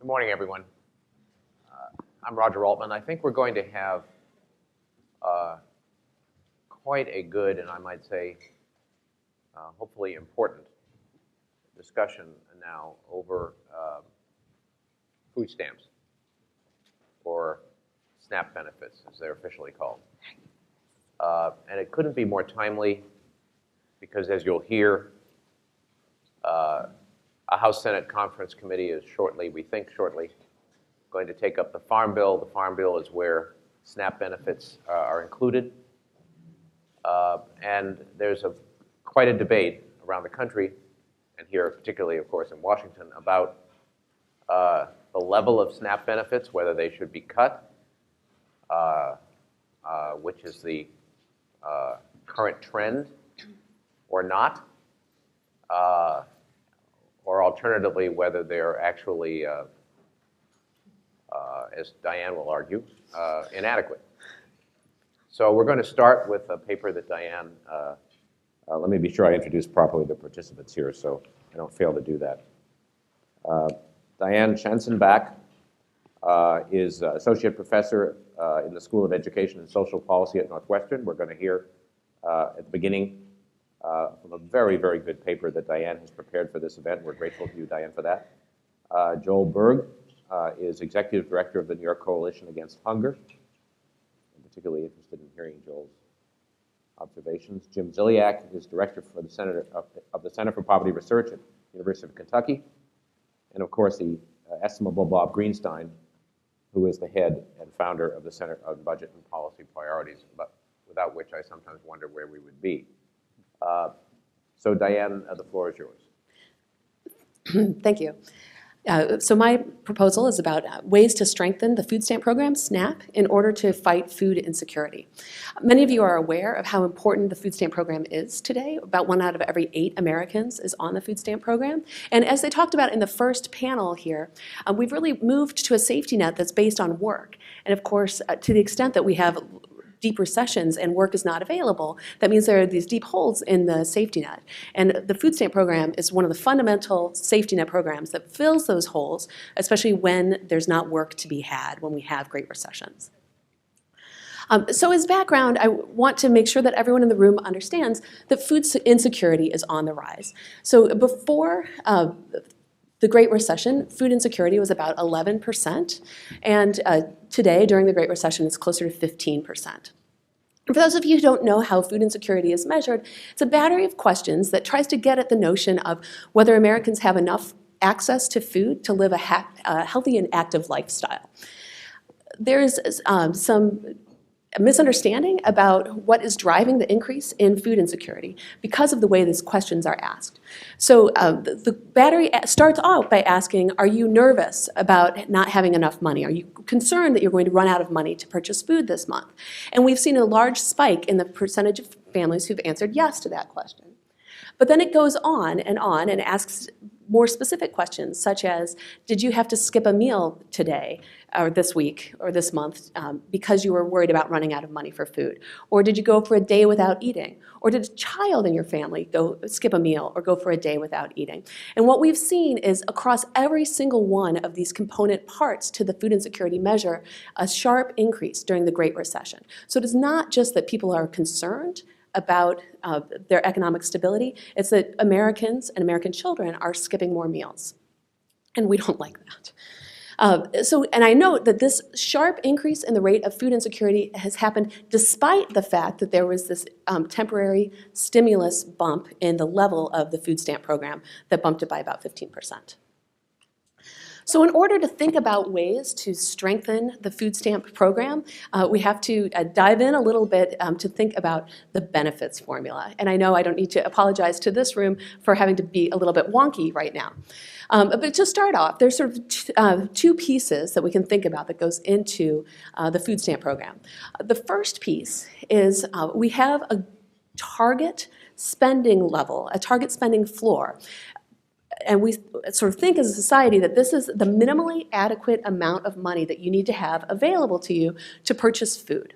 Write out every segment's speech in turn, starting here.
Good morning, everyone. I'm Roger Altman. I think we're going to have quite a good, and I might say, hopefully important discussion now over food stamps, or SNAP benefits, as they're officially called. And it couldn't be more timely because, as you'll hear, a House-Senate Conference Committee is shortly, we think shortly, going to take up the Farm Bill. The Farm Bill is where SNAP benefits are included. And there's quite a debate around the country, and here particularly, of course, in Washington, about the level of SNAP benefits, whether they should be cut, which is the current trend, or not. Or alternatively, whether they're actually, as Diane will argue, inadequate. So we're going to start with a paper that Diane, let me be sure I introduce properly the participants here so I don't fail to do that. Diane Schanzenbach is Associate Professor in the School of Education and Social Policy at Northwestern. We're going to hear at the beginning from a very, very good paper that Diane has prepared for this event. We're grateful to you, Diane, for that. Joel Berg is Executive Director of the New York Coalition Against Hunger. I'm particularly interested in hearing Joel's observations. Jim Ziliak is Director for the Center of the Center for Poverty Research at the University of Kentucky. And of course, the estimable Bob Greenstein, who is the head and founder of the Center on Budget and Policy Priorities, but without which I sometimes wonder where we would be. So Diane, the floor is yours. Thank you. So my proposal is about ways to strengthen the food stamp program, SNAP, in order to fight food insecurity. Many of you are aware of how important the food stamp program is today. About 1 out of every 8 Americans is on the food stamp program. And as they talked about in the first panel here, we've really moved to a safety net that's based on work. And of course, to the extent that we have deep recessions and work is not available, that means there are these deep holes in the safety net. And the food stamp program is one of the fundamental safety net programs that fills those holes, especially when there's not work to be had, when we have great recessions. So as background, I want to make sure that everyone in the room understands that food insecurity is on the rise. So before the Great Recession, food insecurity was about 11%, and today, during the Great Recession, it's closer to 15%. And for those of you who don't know how food insecurity is measured, it's a battery of questions that tries to get at the notion of whether Americans have enough access to food to live a healthy and active lifestyle. There's some misunderstanding about what is driving the increase in food insecurity because of the way these questions are asked. So the battery starts out by asking, are you nervous about not having enough money? Are you concerned that you're going to run out of money to purchase food this month? And we've seen a large spike in the percentage of families who've answered yes to that question. But then it goes on and asks more specific questions, such as, did you have to skip a meal today, or this week, or this month, because you were worried about running out of money for food? Or did you go for a day without eating? Or did a child in your family go skip a meal or go for a day without eating? And what we've seen is across every single one of these component parts to the food insecurity measure, a sharp increase during the Great Recession. So it is not just that people are concerned about their economic stability, it's that Americans and American children are skipping more meals. And we don't like that. And I note that this sharp increase in the rate of food insecurity has happened despite the fact that there was this temporary stimulus bump in the level of the food stamp program that bumped it by about 15%. So in order to think about ways to strengthen the food stamp program, we have to dive in a little bit to think about the benefits formula. And I know I don't need to apologize to this room for having to be a little bit wonky right now. But to start off, there's sort of two pieces that we can think about that goes into the food stamp program. The first piece is we have a target spending level, a target spending floor. And we sort of think as a society that this is the minimally adequate amount of money that you need to have available to you to purchase food.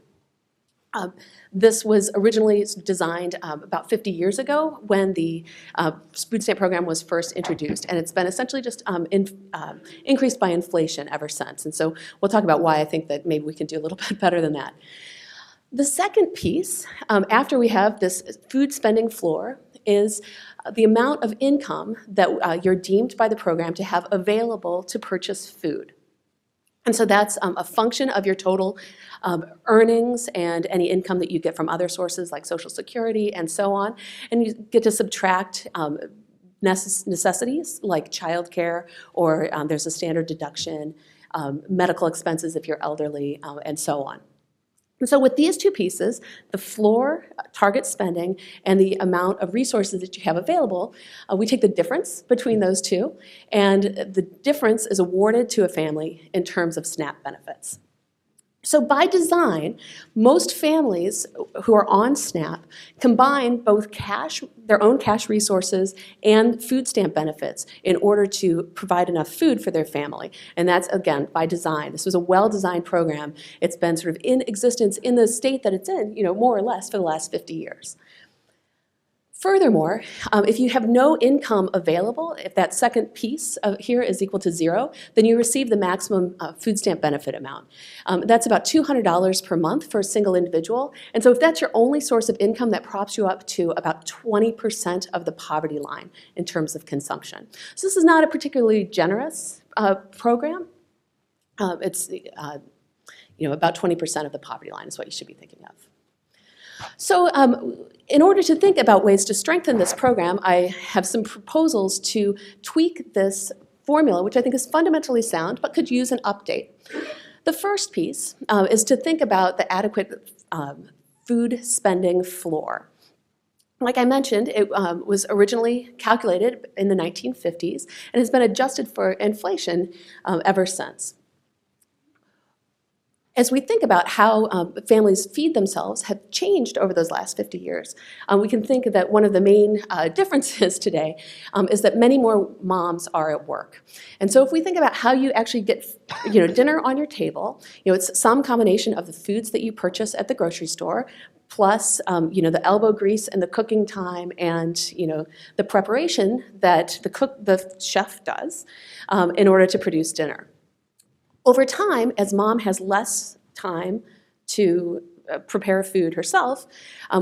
This was originally designed about 50 years ago when the food stamp program was first introduced, and it's been essentially just increased by inflation ever since. And so we'll talk about why I think that maybe we can do a little bit better than that. The second piece, after we have this food spending floor, is the amount of income that you're deemed by the program to have available to purchase food. And so that's a function of your total earnings and any income that you get from other sources like Social Security and so on. And you get to subtract necessities like childcare, or there's a standard deduction, medical expenses if you're elderly, and so on. And so with these two pieces, the floor target spending and the amount of resources that you have available, we take the difference between those two, and the difference is awarded to a family in terms of SNAP benefits. So by design, most families who are on SNAP combine both their own cash resources and food stamp benefits in order to provide enough food for their family. And that's, again, by design. This was a well-designed program. It's been sort of in existence in the state that it's in, more or less for the last 50 years. Furthermore, if you have no income available, if that second piece here is equal to 0, then you receive the maximum food stamp benefit amount. That's about $200 per month for a single individual. And so if that's your only source of income, that props you up to about 20% of the poverty line in terms of consumption. So this is not a particularly generous program. It's about 20% of the poverty line is what you should be thinking of. So in order to think about ways to strengthen this program, I have some proposals to tweak this formula, which I think is fundamentally sound, but could use an update. The first piece is to think about the adequate food spending floor. Like I mentioned, it was originally calculated in the 1950s and has been adjusted for inflation ever since. As we think about how families feed themselves have changed over those last 50 years, we can think that one of the main differences today is that many more moms are at work. And so if we think about how you actually get dinner on your table, it's some combination of the foods that you purchase at the grocery store, plus the elbow grease and the cooking time and the preparation that the chef does in order to produce dinner. Over time, as mom has less time to prepare food herself,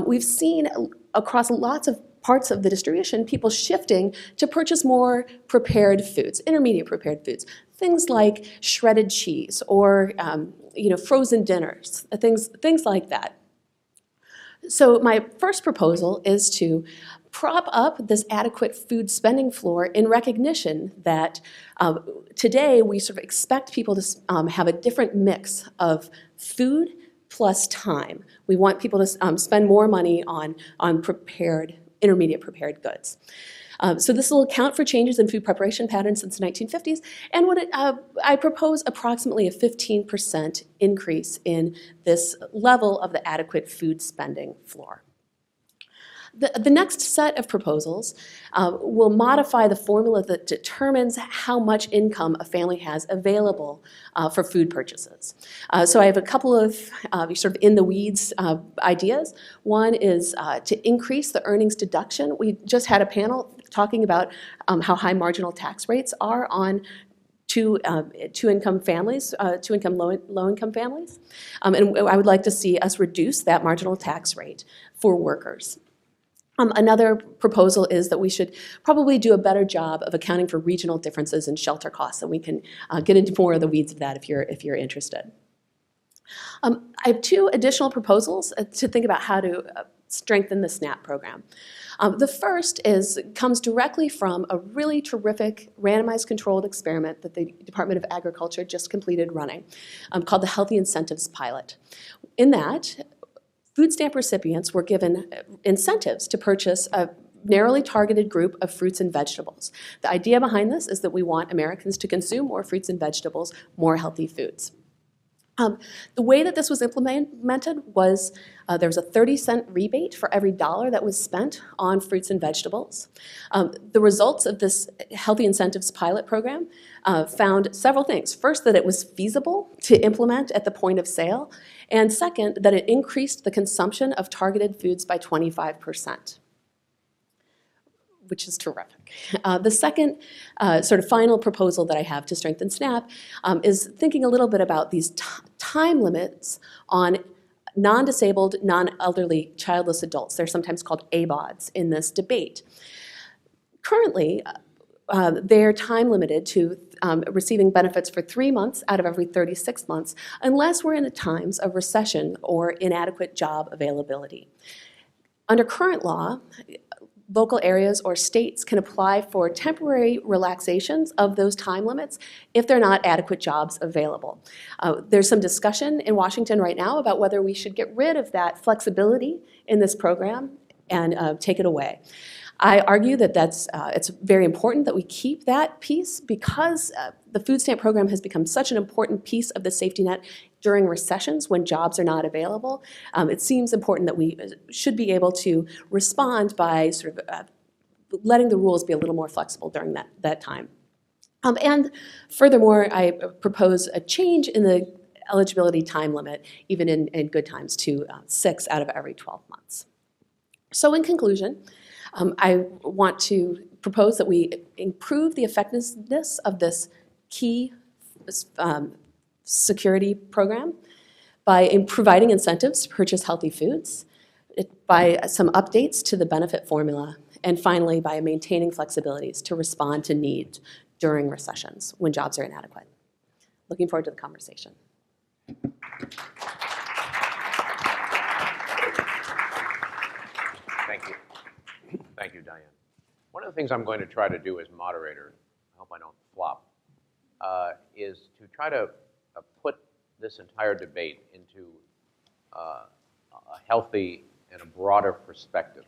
we've seen across lots of parts of the distribution people shifting to purchase more prepared foods, intermediate prepared foods, things like shredded cheese or frozen dinners, things like that. So my first proposal is to prop up this adequate food spending floor in recognition that today we sort of expect people to have a different mix of food plus time. We want people to spend more money on intermediate prepared goods. So this will account for changes in food preparation patterns since the 1950s, and I propose approximately a 15% increase in this level of the adequate food spending floor. The next set of proposals will modify the formula that determines how much income a family has available for food purchases. So I have a couple of sort of in the weeds ideas. One is to increase the earnings deduction. We just had a panel talking about how high marginal tax rates are on two-income families, two-income, low-income families. And I would like to see us reduce that marginal tax rate for workers. Another proposal is that we should probably do a better job of accounting for regional differences in shelter costs, and we can get into more of the weeds of that if you're interested. I have two additional proposals to think about how to strengthen the SNAP program. The first comes directly from a really terrific randomized controlled experiment that the Department of Agriculture just completed running called the Healthy Incentives Pilot. In that, food stamp recipients were given incentives to purchase a narrowly targeted group of fruits and vegetables. The idea behind this is that we want Americans to consume more fruits and vegetables, more healthy foods. The way that this was implemented was there was a 30-cent rebate for every dollar that was spent on fruits and vegetables. The results of this Healthy Incentives pilot program found several things. First, that it was feasible to implement at the point of sale, and second, that it increased the consumption of targeted foods by 25%. Which is terrific. The second sort of final proposal that I have to strengthen SNAP is thinking a little bit about these time limits on non-disabled, non-elderly, childless adults. They're sometimes called ABODs in this debate. Currently, they're time limited to receiving benefits for 3 months out of every 36 months, unless we're in the times of recession or inadequate job availability. Under current law, local areas or states can apply for temporary relaxations of those time limits if there are not adequate jobs available. There's some discussion in Washington right now about whether we should get rid of that flexibility in this program and take it away. I argue that it's very important that we keep that piece because the food stamp program has become such an important piece of the safety net during recessions when jobs are not available. It seems important that we should be able to respond by sort of letting the rules be a little more flexible during that time. And furthermore, I propose a change in the eligibility time limit, even in good times, to 6 out of every 12 months. So in conclusion, I want to propose that we improve the effectiveness of this key security program by providing incentives to purchase healthy foods, by some updates to the benefit formula, and finally by maintaining flexibilities to respond to needs during recessions when jobs are inadequate. Looking forward to the conversation. Thank you. Thank you, Diane. One of the things I'm going to try to do as moderator, I hope I don't flop, is to try to put this entire debate into a healthy and a broader perspective.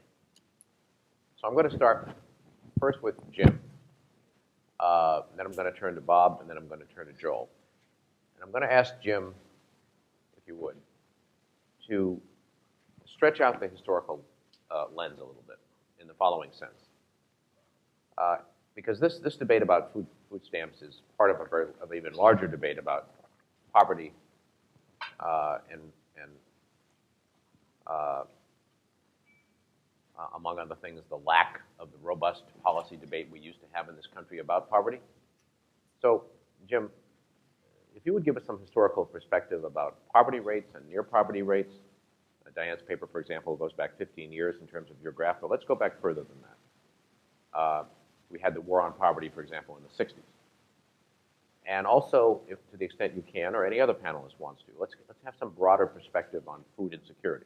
So I'm going to start first with Jim, then I'm going to turn to Bob, and then I'm going to turn to Joel. And I'm going to ask Jim, if you would, to stretch out the historical lens a little bit in the following sense. Because this debate about food stamps is part of an even larger debate about poverty and among other things, the lack of the robust policy debate we used to have in this country about poverty. So, Jim, if you would give us some historical perspective about poverty rates and near poverty rates. Diane's paper, for example, goes back 15 years in terms of your graph, but let's go back further than that. We had the war on poverty, for example, in the 60s. And also, if to the extent you can, or any other panelist wants to, let's have some broader perspective on food insecurity.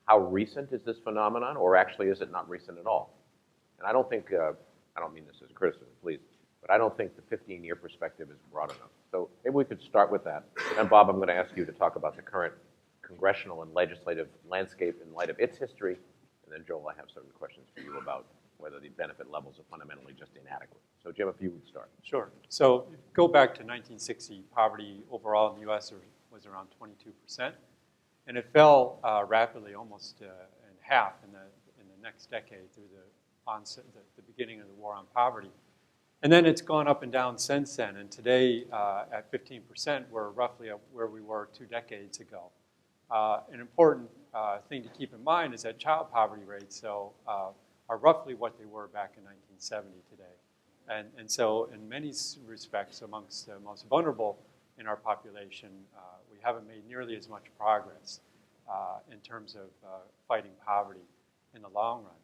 How recent is this phenomenon, or actually is it not recent at all? And I don't think, I don't mean this as a criticism, please, but I don't think the 15-year perspective is broad enough. So maybe we could start with that. And Bob, I'm going to ask you to talk about the current congressional and legislative landscape in light of its history. And then Joel, I have certain questions for you about whether the benefit levels are fundamentally just inadequate. So Jim, if you would start. Sure. So go back to 1960, poverty overall in the U.S. was around 22%. And it fell rapidly, almost in half in the next decade through the onset, the beginning of the war on poverty. And then it's gone up and down since then. And today, at 15%, we're roughly where we were 2 decades ago. An important thing to keep in mind is that child poverty rates are roughly what they were back in 1970 today. And so in many respects, amongst the most vulnerable in our population, we haven't made nearly as much progress in terms of fighting poverty in the long run.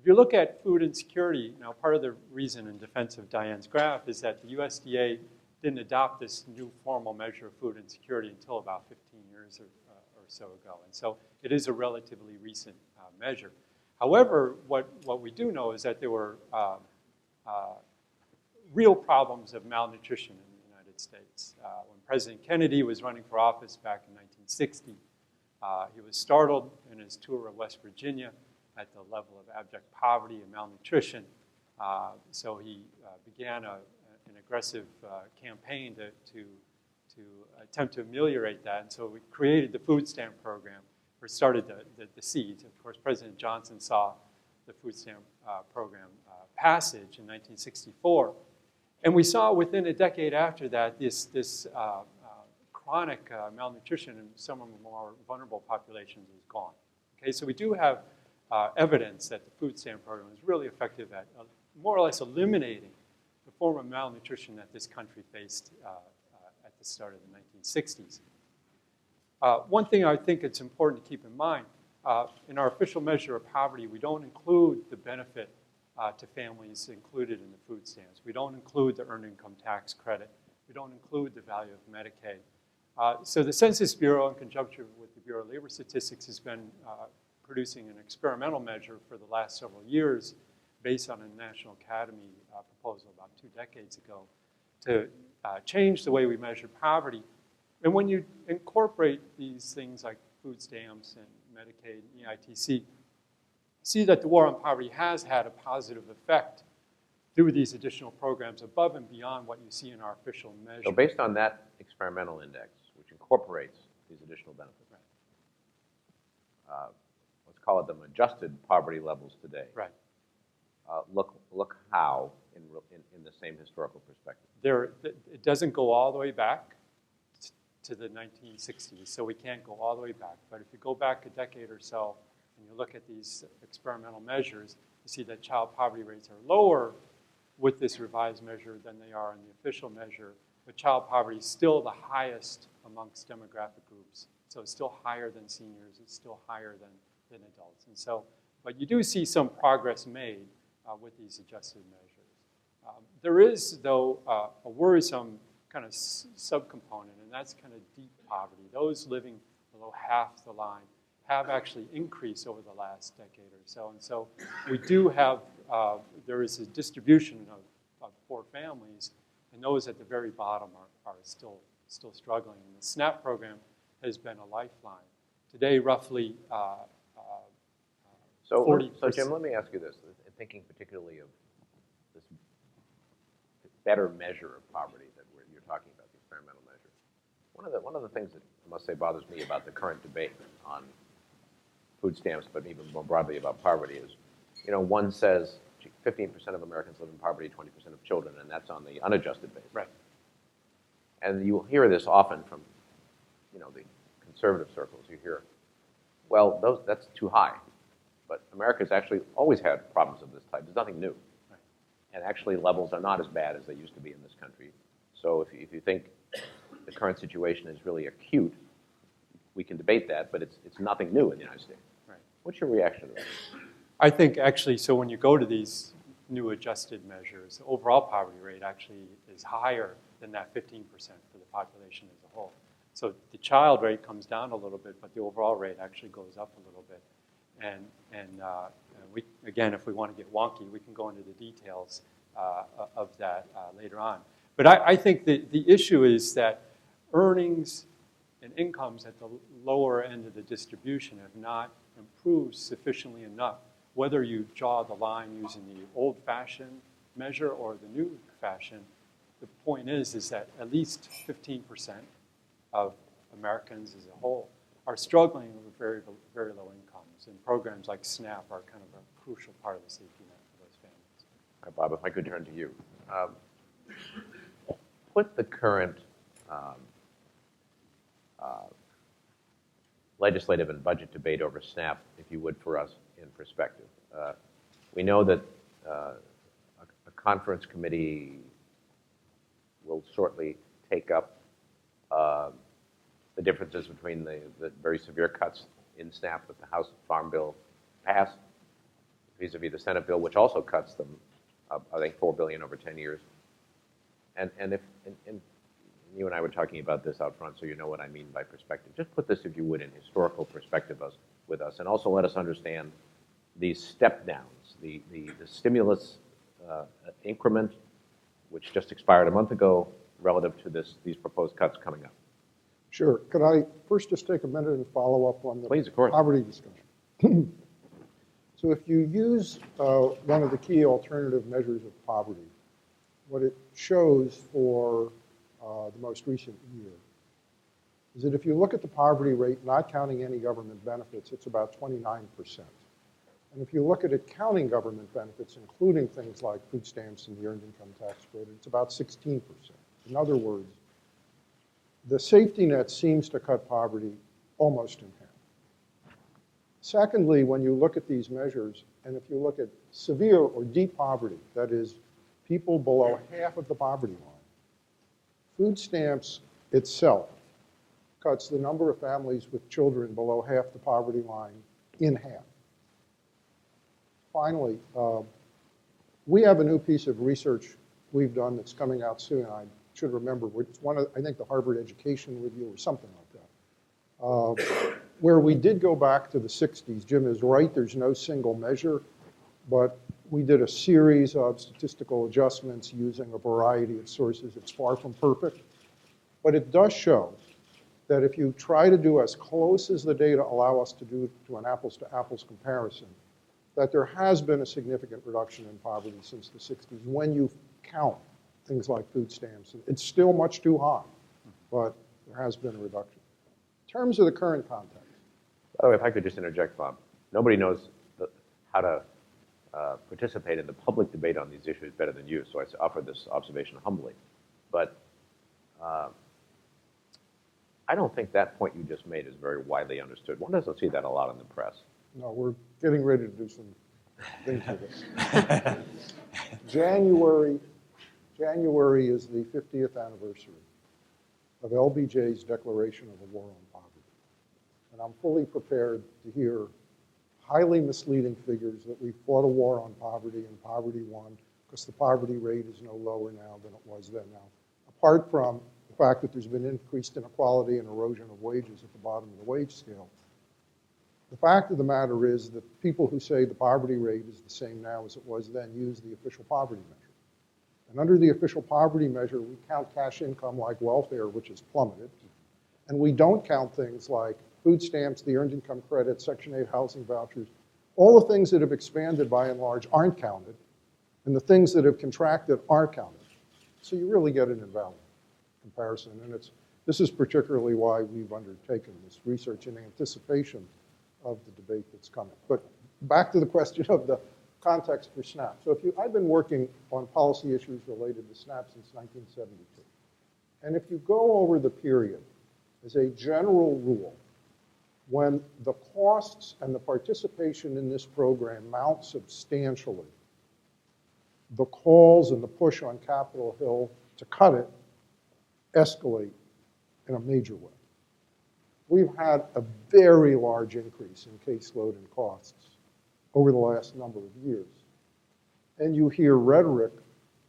If you look at food insecurity, now part of the reason in defense of Diane's graph is that the USDA didn't adopt this new formal measure of food insecurity until about 15 years or so ago. And so it is a relatively recent measure. However, what we do know is that there were real problems of malnutrition in the United States. When President Kennedy was running for office back in 1960, he was startled in his tour of West Virginia at the level of abject poverty and malnutrition. So he began an aggressive campaign to attempt to ameliorate that. And so we created the food stamp program, or started the seeds. Of course, President Johnson saw the food stamp program passage in 1964. And we saw within a decade after that this chronic malnutrition in some of the more vulnerable populations is gone. Okay, so we do have evidence that the food stamp program is really effective at more or less eliminating the form of malnutrition that this country faced at the start of the 1960s. One thing I think it's important to keep in mind, in our official measure of poverty, we don't include the benefit to families included in the food stamps. We don't include the earned income tax credit. We don't include the value of Medicaid. So the Census Bureau, in conjunction with the Bureau of Labor Statistics, has been producing an experimental measure for the last several years based on a National Academy proposal about 2 decades ago to change the way we measure poverty. And when you incorporate these things like food stamps and Medicaid and EITC, see that the war on poverty has had a positive effect through these additional programs above and beyond what you see in our official measure. So based on that experimental index, which incorporates these additional benefits, let's call it them adjusted poverty levels today. Right. Look how in the same historical perspective. It doesn't go all the way back to the 1960s, so we can't go all the way back. But if you go back a decade or so and you look at these experimental measures, you see that child poverty rates are lower with this revised measure than they are in the official measure. But child poverty is still the highest amongst demographic groups. So it's still higher than seniors. It's still higher than adults. And so, but you do see some progress made with these adjusted measures. There is, though, a worrisome kind of subcomponent, and that's kind of deep poverty. Those living below half the line have actually increased over the last decade or so. And so we do have, there is a distribution of poor families, and those at the very bottom are still struggling. And the SNAP program has been a lifeline. Today, roughly 40%. So Jim, let me ask you this, thinking particularly of this better measure of poverty that you're talking about, the experimental measure. One of the things that I must say bothers me about the current debate on food stamps, but even more broadly about poverty is, one says 15% of Americans live in poverty, 20% of children, and that's on the unadjusted basis. Right. And you hear this often from, the conservative circles. You hear, well, that's too high. But America's actually always had problems of this type. There's nothing new. Right. And actually levels are not as bad as they used to be in this country. So if you think the current situation is really acute, we can debate that, but it's nothing new in the United States. Right. What's your reaction to that? I think actually, so when you go to these new adjusted measures, the overall poverty rate actually is higher than that 15% for the population as a whole. So the child rate comes down a little bit, but the overall rate actually goes up a little bit. And we, again, if we want to get wonky, we can go into the details of that later on. But I think that the issue is that earnings and incomes at the lower end of the distribution have not improved sufficiently enough, whether you draw the line using the old-fashioned measure or the new fashion. The point is that at least 15% of Americans as a whole are struggling with very, very low incomes, and programs like SNAP are kind of a crucial part of the safety net for those families. All right, Bob, if I could turn to you. Put the current legislative and budget debate over SNAP, if you would, for us in perspective. We know that a conference committee will shortly take up the differences between the very severe cuts in SNAP that the House Farm Bill passed vis-a-vis the Senate bill, which also cuts them, I think, $4 billion over 10 years. And you and I were talking about this out front, so you know what I mean by perspective. Just put this, if you would, in historical perspective with us, and also let us understand these step downs, the stimulus increment, which just expired a month ago, relative to these proposed cuts coming up. Sure. Could I first just take a minute and follow up on the Please, of course. poverty discussion? So if you use one of the key alternative measures of poverty, what it shows for the most recent year is that if you look at the poverty rate, not counting any government benefits, it's about 29%. And if you look at it counting government benefits, including things like food stamps and the earned income tax credit, it's about 16%. In other words, the safety net seems to cut poverty almost in half. Secondly, when you look at these measures, and if you look at severe or deep poverty, that is, people below half of the poverty line, food stamps itself cuts the number of families with children below half the poverty line in half. Finally, we have a new piece of research we've done that's coming out soon. I should remember, it's one of, I think, the Harvard Education Review or something like that, where we did go back to the 60s. Jim is right, there's no single measure, but we did a series of statistical adjustments using a variety of sources. It's far from perfect, but it does show that if you try to do as close as the data allow us to do to an apples-to-apples comparison, that there has been a significant reduction in poverty since the 60s when you count things like food stamps. It's still much too high, but there has been a reduction. In terms of the current context. By the way, if I could just interject, Bob, nobody knows how to participate in the public debate on these issues better than you, so I offer this observation humbly. But I don't think that point you just made is very widely understood. One doesn't see that a lot in the press. No, we're getting ready to do some things with this. January is the 50th anniversary of LBJ's declaration of a war on poverty. And I'm fully prepared to hear highly misleading figures that we fought a war on poverty and poverty won because the poverty rate is no lower now than it was then. Now, apart from the fact that there's been increased inequality and erosion of wages at the bottom of the wage scale, the fact of the matter is that people who say the poverty rate is the same now as it was then use the official poverty measure. And under the official poverty measure, we count cash income like welfare, which has plummeted. And we don't count things like food stamps, the earned income credit, Section 8 housing vouchers. All the things that have expanded by and large aren't counted. And the things that have contracted are counted. So you really get an invalid comparison. And this is particularly why we've undertaken this research in anticipation of the debate that's coming. But back to the question of the context for SNAP. So I've been working on policy issues related to SNAP since 1972. And if you go over the period, as a general rule, when the costs and the participation in this program mount substantially, the calls and the push on Capitol Hill to cut it escalate in a major way. We've had a very large increase in caseload and costs over the last number of years. And you hear rhetoric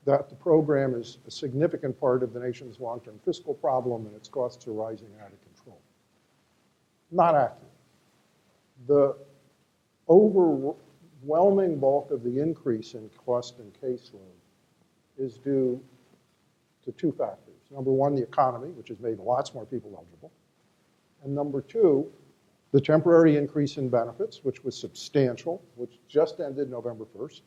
that the program is a significant part of the nation's long-term fiscal problem and its costs are rising out of control. Not accurate. The overwhelming bulk of the increase in cost and caseload is due to two factors. Number one, the economy, which has made lots more people eligible. And number two, the temporary increase in benefits, which was substantial, which just ended November 1st,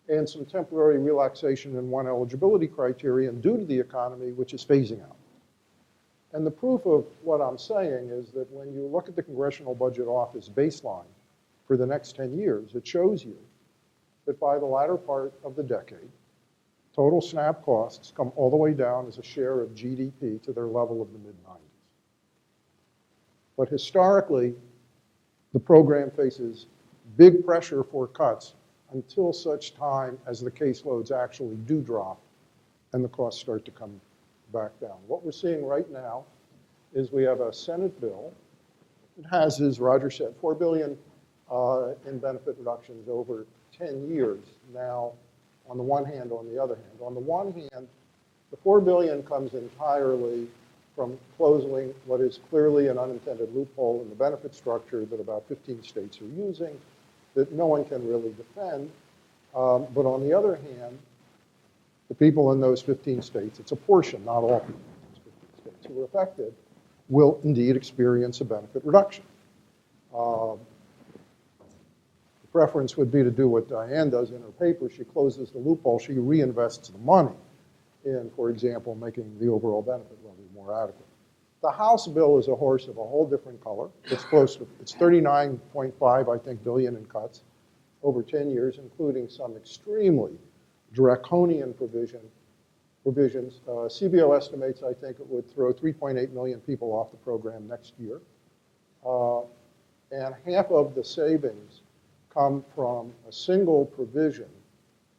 and some temporary relaxation in one eligibility criterion due to the economy, which is phasing out. And the proof of what I'm saying is that when you look at the Congressional Budget Office baseline for the next 10 years, it shows you that by the latter part of the decade, total SNAP costs come all the way down as a share of GDP to their level of the mid-90s. But historically, the program faces big pressure for cuts until such time as the caseloads actually do drop and the costs start to come back down. What we're seeing right now is we have a Senate bill. It has, as Roger said, $4 billion in benefit reductions over 10 years. Now, on the one hand, on the other hand. On the one hand, the $4 billion comes entirely from closing what is clearly an unintended loophole in the benefit structure that about 15 states are using that no one can really defend. But on the other hand, the people in those 15 states, it's a portion, not all people in those 15 states who are affected, will indeed experience a benefit reduction. The preference would be to do what Diane does in her paper. She closes the loophole. She reinvests the money in, for example, making the overall benefit level more adequate. The House bill is a horse of a whole different color. It's close to, it's 39.5, I think, billion in cuts over 10 years, including some extremely draconian provisions. CBO estimates, I think, it would throw 3.8 million people off the program next year. And half of the savings come from a single provision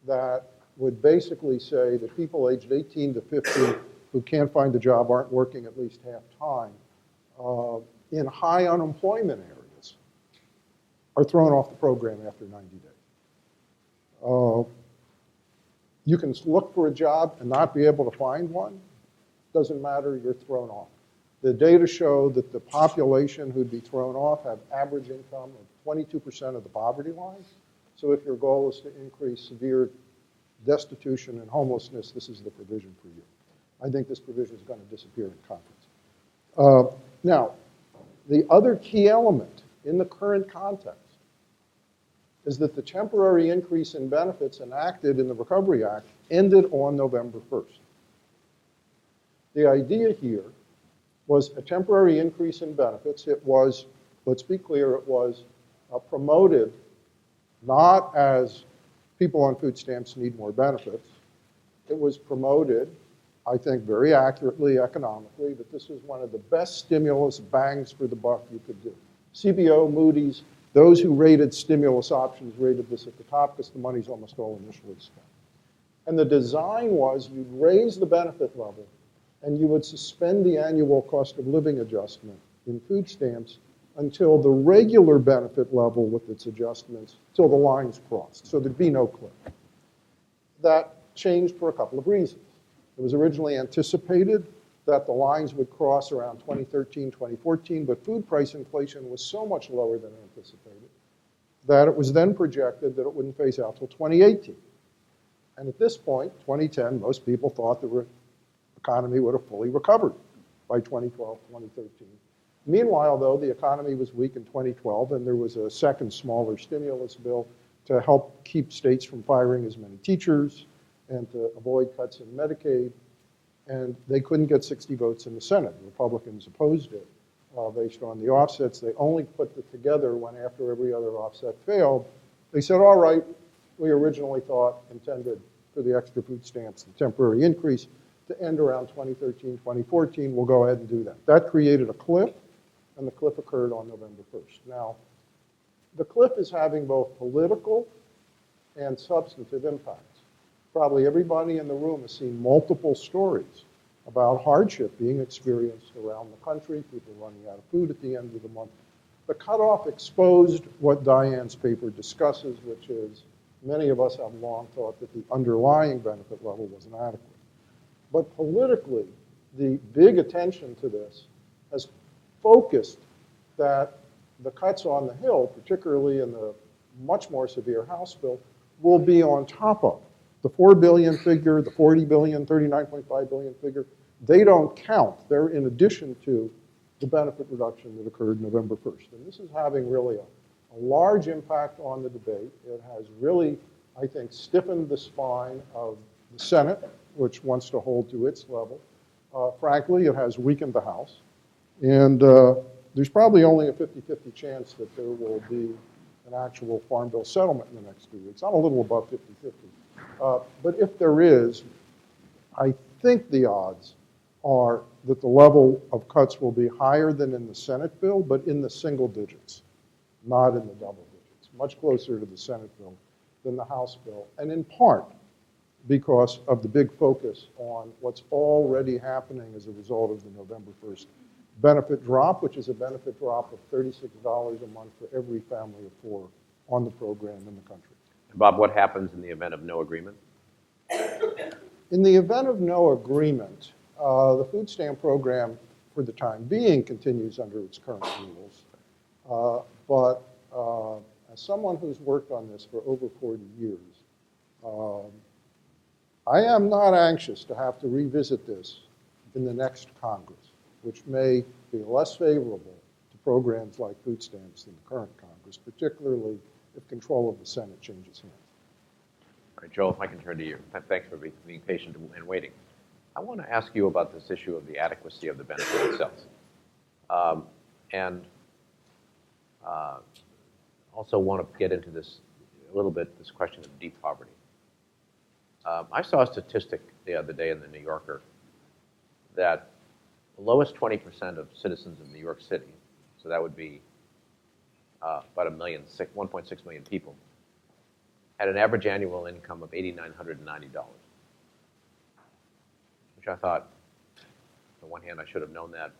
that would basically say that people aged 18 to 50 who can't find a job, aren't working at least half time, in high unemployment areas, are thrown off the program after 90 days. You can look for a job and not be able to find one. Doesn't matter, you're thrown off. The data show that the population who'd be thrown off have average income of 22% of the poverty line. So if your goal is to increase severe destitution and homelessness, this is the provision for you. I think this provision is going to disappear in conference. Now, the other key element in the current context is that the temporary increase in benefits enacted in the Recovery Act ended on November 1st. The idea here was a temporary increase in benefits. It was, let's be clear, it was promoted not as people on food stamps need more benefits. It was promoted, I think very accurately economically, that this was one of the best stimulus bangs for the buck you could do. CBO, Moody's, those who rated stimulus options rated this at the top because the money's almost all initially spent. And the design was you'd raise the benefit level and you would suspend the annual cost of living adjustment in food stamps until the regular benefit level with its adjustments, till the lines crossed. So there'd be no cliff. That changed for a couple of reasons. It was originally anticipated that the lines would cross around 2013, 2014, but food price inflation was so much lower than anticipated that it was then projected that it wouldn't phase out till 2018. And at this point, 2010, most people thought the economy would have fully recovered by 2012, 2013. Meanwhile, though, the economy was weak in 2012, and there was a second smaller stimulus bill to help keep states from firing as many teachers and to avoid cuts in Medicaid. And they couldn't get 60 votes in the Senate. The Republicans opposed it based on the offsets. They only put it together when, after every other offset failed, they said, all right, we originally intended for the extra food stamps, the temporary increase, to end around 2013, 2014. We'll go ahead and do that. That created a cliff, and the cliff occurred on November 1st. Now, the cliff is having both political and substantive impacts. Probably everybody in the room has seen multiple stories about hardship being experienced around the country, people running out of food at the end of the month. The cutoff exposed what Diane's paper discusses, which is many of us have long thought that the underlying benefit level was inadequate. But politically, the big attention to this has focused that the cuts on the Hill, particularly in the much more severe House bill, will be on top of the 4 billion figure, the 40 billion, 39.5 billion figure. They don't count. They're in addition to the benefit reduction that occurred November 1st. And this is having really a large impact on the debate. It has really, I think, stiffened the spine of the Senate, which wants to hold to its level. Frankly, it has weakened the House. And there's probably only a 50-50 chance that there will be an actual Farm Bill settlement in the next few weeks. I'm a little above 50-50. But if there is, I think the odds are that the level of cuts will be higher than in the Senate bill, but in the single digits, not in the double digits, much closer to the Senate bill than the House bill, and in part because of the big focus on what's already happening as a result of the November 1st benefit drop, which is a benefit drop of $36 a month for every family of 4 on the program in the country. Bob, what happens in the event of no agreement? In the event of no agreement, the food stamp program, for the time being, continues under its current rules. But as someone who's worked on this for over 40 years, I am not anxious to have to revisit this in the next Congress, which may be less favorable to programs like food stamps than the current Congress, particularly if control of the Senate changes hands. All right, Joel, if I can turn to you. Thanks for being patient and waiting. I want to ask you about this issue of the adequacy of the benefit itself. And also want to get into this a little bit, this question of deep poverty. I saw a statistic the other day in the New Yorker that the lowest 20% of citizens of New York City, so that would be about 1.6 million people, had an average annual income of $8,990, which I thought, on the one hand, I should have known that,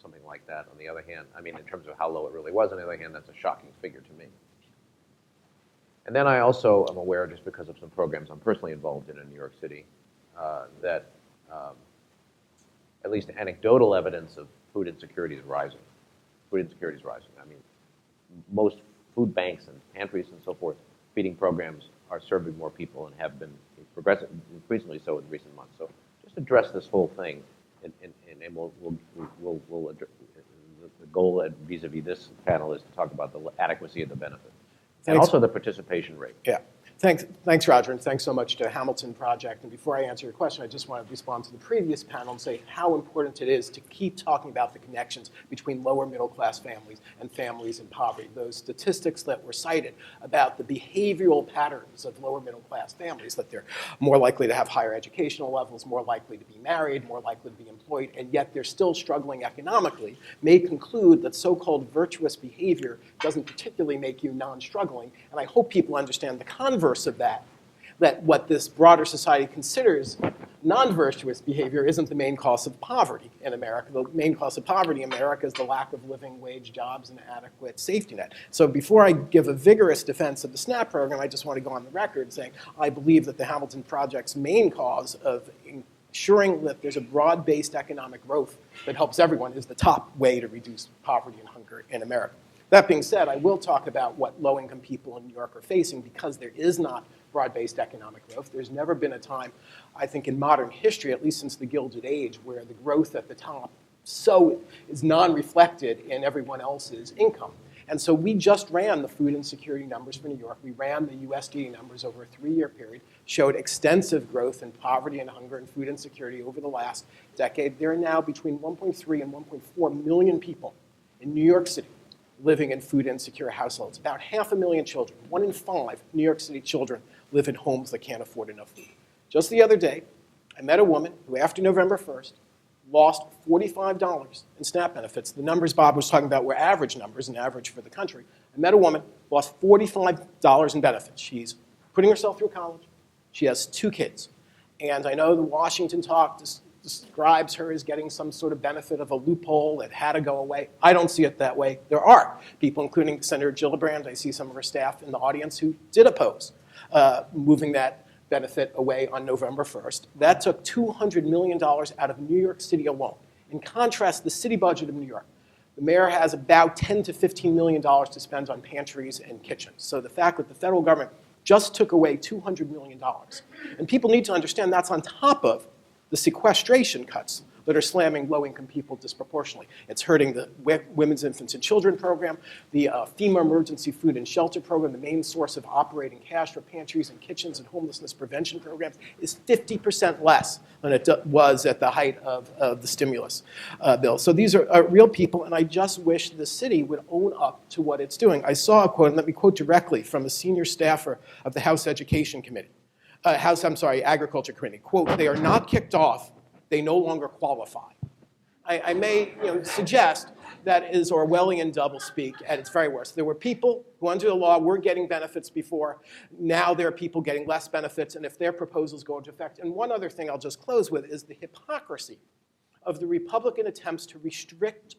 something like that. On the other hand, I mean, in terms of how low it really was, on the other hand, that's a shocking figure to me. And then I also am aware, just because of some programs I'm personally involved in New York City, that at least anecdotal evidence of food insecurity is rising. Food insecurity is rising. I mean, most food banks and pantries and so forth, feeding programs are serving more people and have been increasingly so in recent months. So just address this whole thing, and we'll address, the goal vis-a-vis this panel is to talk about the adequacy of the benefit. And also the participation rate. Yeah. Thanks, Roger, and thanks so much to Hamilton Project. And before I answer your question, I just want to respond to the previous panel and say how important it is to keep talking about the connections between lower middle class families and families in poverty. Those statistics that were cited about the behavioral patterns of lower middle class families, that they're more likely to have higher educational levels, more likely to be married, more likely to be employed, and yet they're still struggling economically, may conclude that so-called virtuous behavior doesn't particularly make you non-struggling. And I hope people understand the converse of that what this broader society considers non-virtuous behavior isn't the main cause of poverty in America. The main cause of poverty in America is the lack of living wage jobs and adequate safety net. So before I give a vigorous defense of the SNAP program, I just want to go on the record saying I believe that the Hamilton Project's main cause of ensuring that there's a broad-based economic growth that helps everyone is the top way to reduce poverty and hunger in America. That being said, I will talk about what low-income people in New York are facing because there is not broad-based economic growth. There's never been a time, I think, in modern history, at least since the Gilded Age, where the growth at the top so is non-reflected in everyone else's income. And so we just ran the food insecurity numbers for New York. We ran the USDA numbers over a 3-year period, showed extensive growth in poverty and hunger and food insecurity over the last decade. There are now between 1.3 and 1.4 million people in New York City living in food insecure households. About 500,000 children, 1 in 5 New York City children live in homes that can't afford enough food. Just the other day, I met a woman who, after November 1st, lost $45 in SNAP benefits. The numbers Bob was talking about were average numbers and average for the country. I met a woman, lost $45 in benefits. She's putting herself through college. She has 2 kids. And I know the Washington talk describes her as getting some sort of benefit of a loophole that had to go away. I don't see it that way. There are people, including Senator Gillibrand, I see some of her staff in the audience, who did oppose moving that benefit away on November 1st. That took $200 million out of New York City alone. In contrast, the city budget of New York, the mayor has about $10 to $15 million to spend on pantries and kitchens. So the fact that the federal government just took away $200 million, and people need to understand that's on top of the sequestration cuts that are slamming low-income people disproportionately. It's hurting the Women's, Infants, and Children program, the FEMA Emergency Food and Shelter program, the main source of operating cash for pantries and kitchens and homelessness prevention programs, is 50% less than it was at the height of the stimulus bill. So these are real people, and I just wish the city would own up to what it's doing. I saw a quote, and let me quote directly from a senior staffer of the House Education Committee. Agriculture Committee, quote, "They are not kicked off, they no longer qualify." I may suggest that is Orwellian doublespeak at its very worst. There were people who under the law were getting benefits before. Now there are people getting less benefits, and if their proposals go into effect. And one other thing I'll just close with is the hypocrisy of the Republican attempts to restrict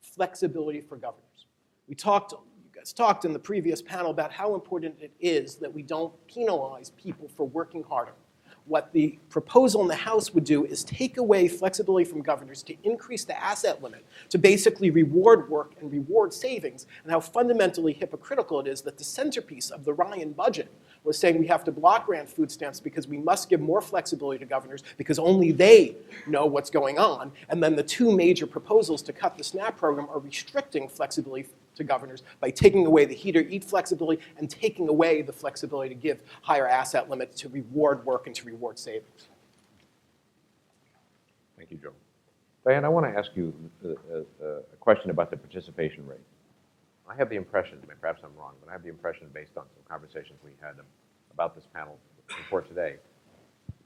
flexibility for governors. You guys talked in the previous panel about how important it is that we don't penalize people for working harder. What the proposal in the House would do is take away flexibility from governors to increase the asset limit, to basically reward work and reward savings, and how fundamentally hypocritical it is that the centerpiece of the Ryan budget was saying we have to block grant food stamps because we must give more flexibility to governors because only they know what's going on. And then the 2 major proposals to cut the SNAP program are restricting flexibility to governors by taking away the heat or eat flexibility and taking away the flexibility to give higher asset limits to reward work and to reward savings. Thank you, Joe. Diane, I want to ask you a question about the participation rate. I have the impression, perhaps I'm wrong, but I have the impression based on some conversations we had about this panel before today,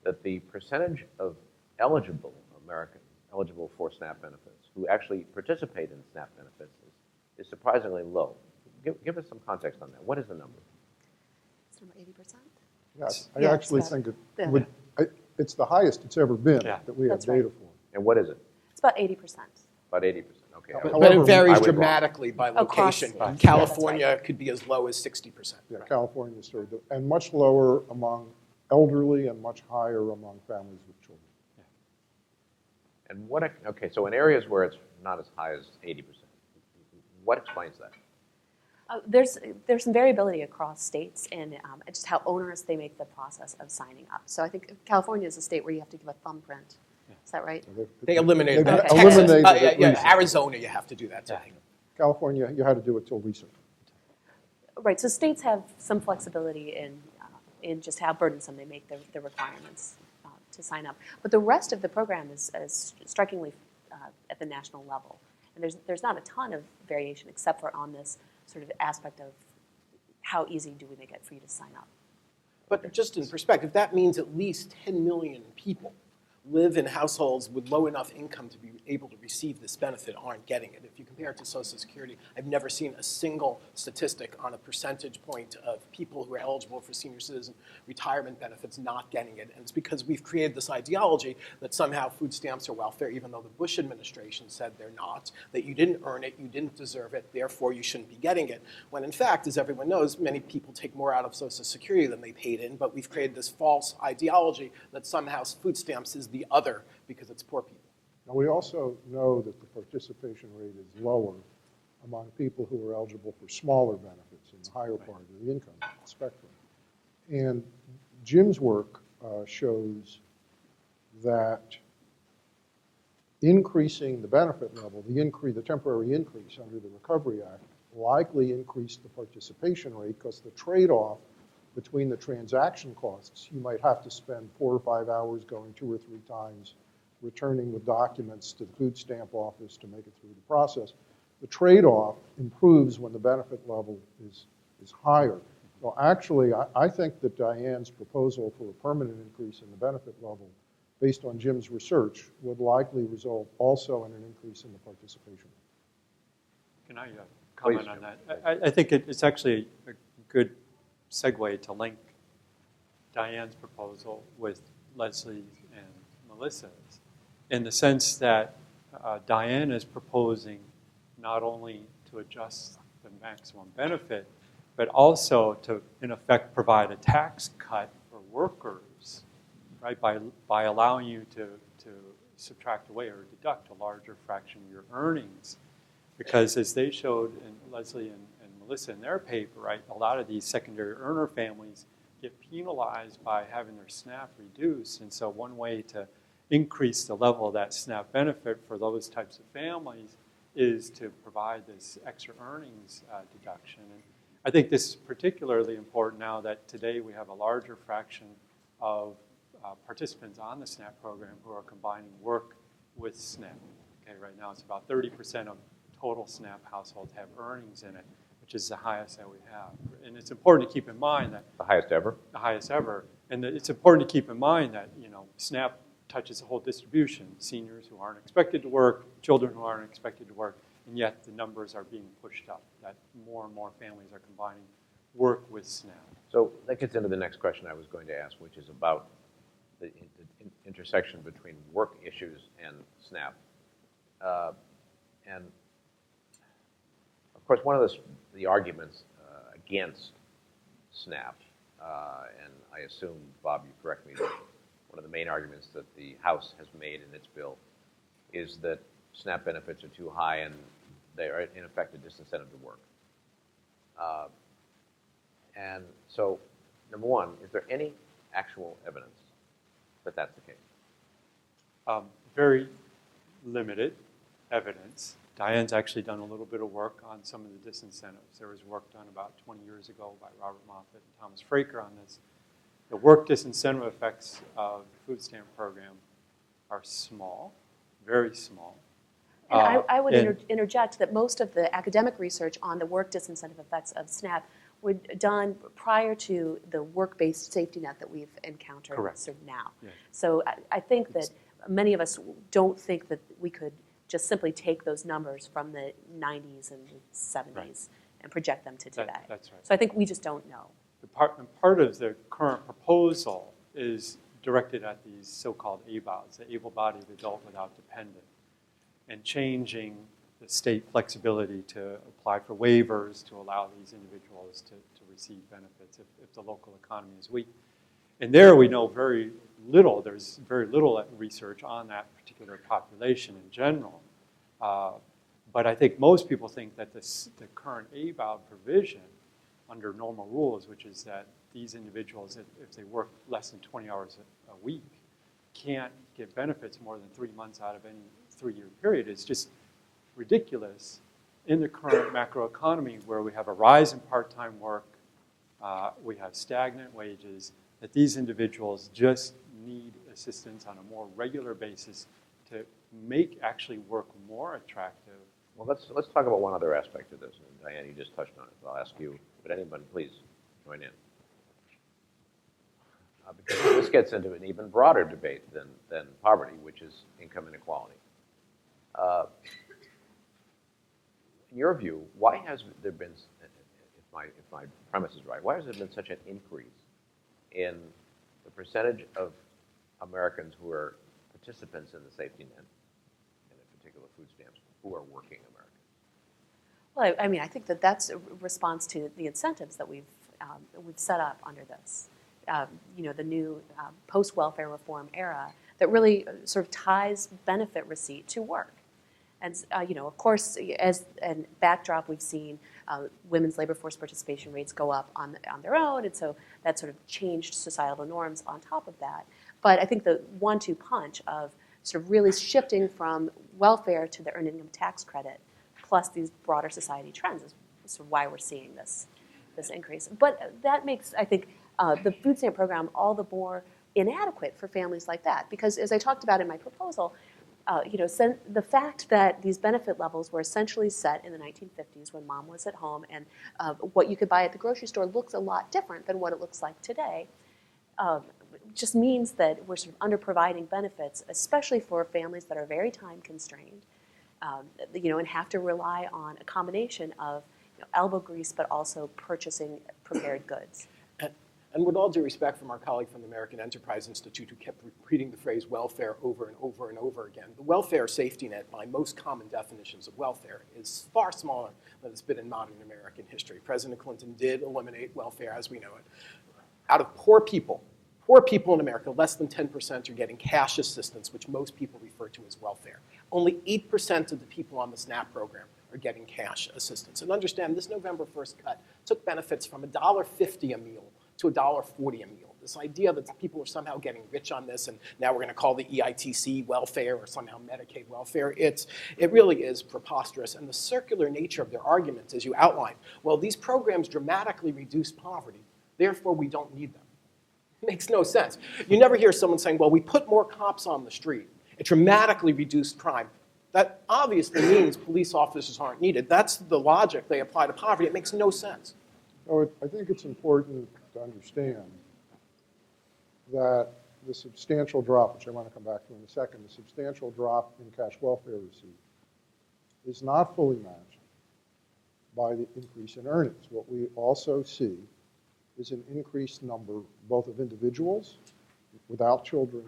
that the percentage of eligible Americans, eligible for SNAP benefits, who actually participate in SNAP benefits is surprisingly low. Give us some context on that. What is the number? It's number 80%. Yes, I Yeah, actually it's think yeah. it's the highest it's ever been Yeah. that we have That's right. data for. And what is it? It's about 80%. About 80%. Okay. But However, it varies I was wrong. dramatically by Across- location. yeah, California could be as low as 60%. Yeah, California is third, and much lower among elderly and much higher among families with children. And okay, so in areas where it's not as high as 80%, what explains that? There's some variability across states in just how onerous they make the process of signing up. So I think California is a state where you have to give a thumbprint. Is that right? They eliminated They've that. eliminated Texas, it yeah, recently. Arizona, you have to do that today. California, you had to do it till recently. Right. So states have some flexibility in just how burdensome they make the requirements to sign up. But the rest of the program is strikingly at the national level, and there's not a ton of variation except for on this sort of aspect of how easy do we make it for you to sign up. But just in perspective, that means at least 10 million people live in households with low enough income to be able to receive this benefit aren't getting it. If you compare it to Social Security, I've never seen a single statistic on a percentage point of people who are eligible for senior citizen retirement benefits not getting it. And it's because we've created this ideology that somehow food stamps are welfare, even though the Bush administration said they're not, that you didn't earn it, you didn't deserve it, therefore you shouldn't be getting it. When in fact, as everyone knows, many people take more out of Social Security than they paid in, but we've created this false ideology that somehow food stamps is the other because it's poor people. Now, we also know that the participation rate is lower among people who are eligible for smaller benefits in the higher part of the income spectrum. And Jim's work shows that increasing the benefit level, the temporary increase under the Recovery Act, likely increased the participation rate because the trade-off between the transaction costs, you might have to spend 4 or 5 hours going 2 or 3 times, returning with documents to the food stamp office to make it through the process. The trade-off improves when the benefit level is higher. So actually, I think that Diane's proposal for a permanent increase in the benefit level, based on Jim's research, would likely result also in an increase in the participation. Can I comment Please, on Jim. that? I think it's actually a good segue to link Diane's proposal with Leslie's and Melissa's, in the sense that Diane is proposing not only to adjust the maximum benefit, but also to, in effect, provide a tax cut for workers, right, by allowing you to subtract away or deduct a larger fraction of your earnings. Because as they showed, and Leslie and Melissa in their paper, right, a lot of these secondary earner families get penalized by having their SNAP reduced. And so one way to increase the level of that SNAP benefit for those types of families is to provide this extra earnings deduction. And I think this is particularly important now that today we have a larger fraction of participants on the SNAP program who are combining work with SNAP. Okay, right now it's about 30% of total SNAP households have earnings in it, which is the highest that we have. And it's important to keep in mind that The highest ever? the highest ever. And it's important to keep in mind that, you know, SNAP touches the whole distribution, seniors who aren't expected to work, children who aren't expected to work, and yet the numbers are being pushed up, that more and more families are combining work with SNAP. So that gets into the next question I was going to ask, which is about the intersection between work issues and SNAP. And of course, one of the arguments against SNAP, and I assume, Bob, you correct me, that one of the main arguments that the House has made in its bill is that SNAP benefits are too high and they are, in effect, a disincentive to work. And so, number one, is there any actual evidence that that's the case? Very limited evidence. Diane's actually done a little bit of work on some of the disincentives. There was work done about 20 years ago by Robert Moffett and Thomas Fraker on this. The work disincentive effects of the food stamp program are small, very small. And I would and- interject that most of the academic research on the work disincentive effects of SNAP were done prior to the work-based safety net that we've encountered Correct. sort of now. Yeah. So I think that many of us don't think that we could just simply take those numbers from the 90s and 70s Right. and project them to today. That's right. So I think we just don't know. Part of the current proposal is directed at these so-called ABOWs, the able-bodied adult without dependent, and changing the state flexibility to apply for waivers to allow these individuals to receive benefits if the local economy is weak. And there we know very little. There's very little research on that particular population in general. But I think most people think that the current ABOW provision under normal rules, which is that these individuals, if they work less than 20 hours a week, can't get benefits more than 3 months out of any 3-year period, is just ridiculous in the current macroeconomy where we have a rise in part-time work, we have stagnant wages, that these individuals just need assistance on a more regular basis to make actually work more attractive. Well, let's talk about one other aspect of this. And Diane, you just touched on it, so I'll ask you, but anyone please join in. Because this gets into an even broader debate than poverty, which is income inequality. In your view, why has there been, if my premise is right, why has there been such an increase in the percentage of Americans who are participants in the safety net, and in particular food stamps, who are working Americans? Well, I mean, I think that that's a response to the incentives that we've set up under this. You know, the new post-welfare reform era that really sort of ties benefit receipt to work. And, you know, of course, as a backdrop, we've seen women's labor force participation rates go up on their own, and so that sort of changed societal norms on top of that. But I think the 1-2 punch of sort of really shifting from welfare to the earned income tax credit, plus these broader society trends, is sort of why we're seeing this increase. But that makes, I think, the food stamp program all the more inadequate for families like that, because as I talked about in my proposal, you know, the fact that these benefit levels were essentially set in the 1950s when mom was at home, and what you could buy at the grocery store looks a lot different than what it looks like today, just means that we're sort of under-providing benefits, especially for families that are very time-constrained, you know, and have to rely on a combination of, you know, elbow grease, but also purchasing prepared goods. And with all due respect from our colleague from the American Enterprise Institute who kept repeating the phrase welfare over and over and over again, the welfare safety net, by most common definitions of welfare, is far smaller than it's been in modern American history. President Clinton did eliminate welfare as we know it. Out of poor people in America, less than 10% are getting cash assistance, which most people refer to as welfare. Only 8% of the people on the SNAP program are getting cash assistance. And understand, this November 1st cut took benefits from $1.50 a meal to $1.40 a meal. This idea that people are somehow getting rich on this, and now we're going to call the EITC welfare or somehow Medicaid welfare, it really is preposterous. And the circular nature of their arguments, as you outlined, well, these programs dramatically reduce poverty, therefore we don't need them. It makes no sense. You never hear someone saying, well, we put more cops on the street. It dramatically reduced crime. That obviously means police officers aren't needed. That's the logic they apply to poverty. It makes no sense. So I think it's important to understand that the substantial drop, which I want to come back to in a second, the substantial drop in cash welfare receipt is not fully matched by the increase in earnings. What we also see is an increased number both of individuals without children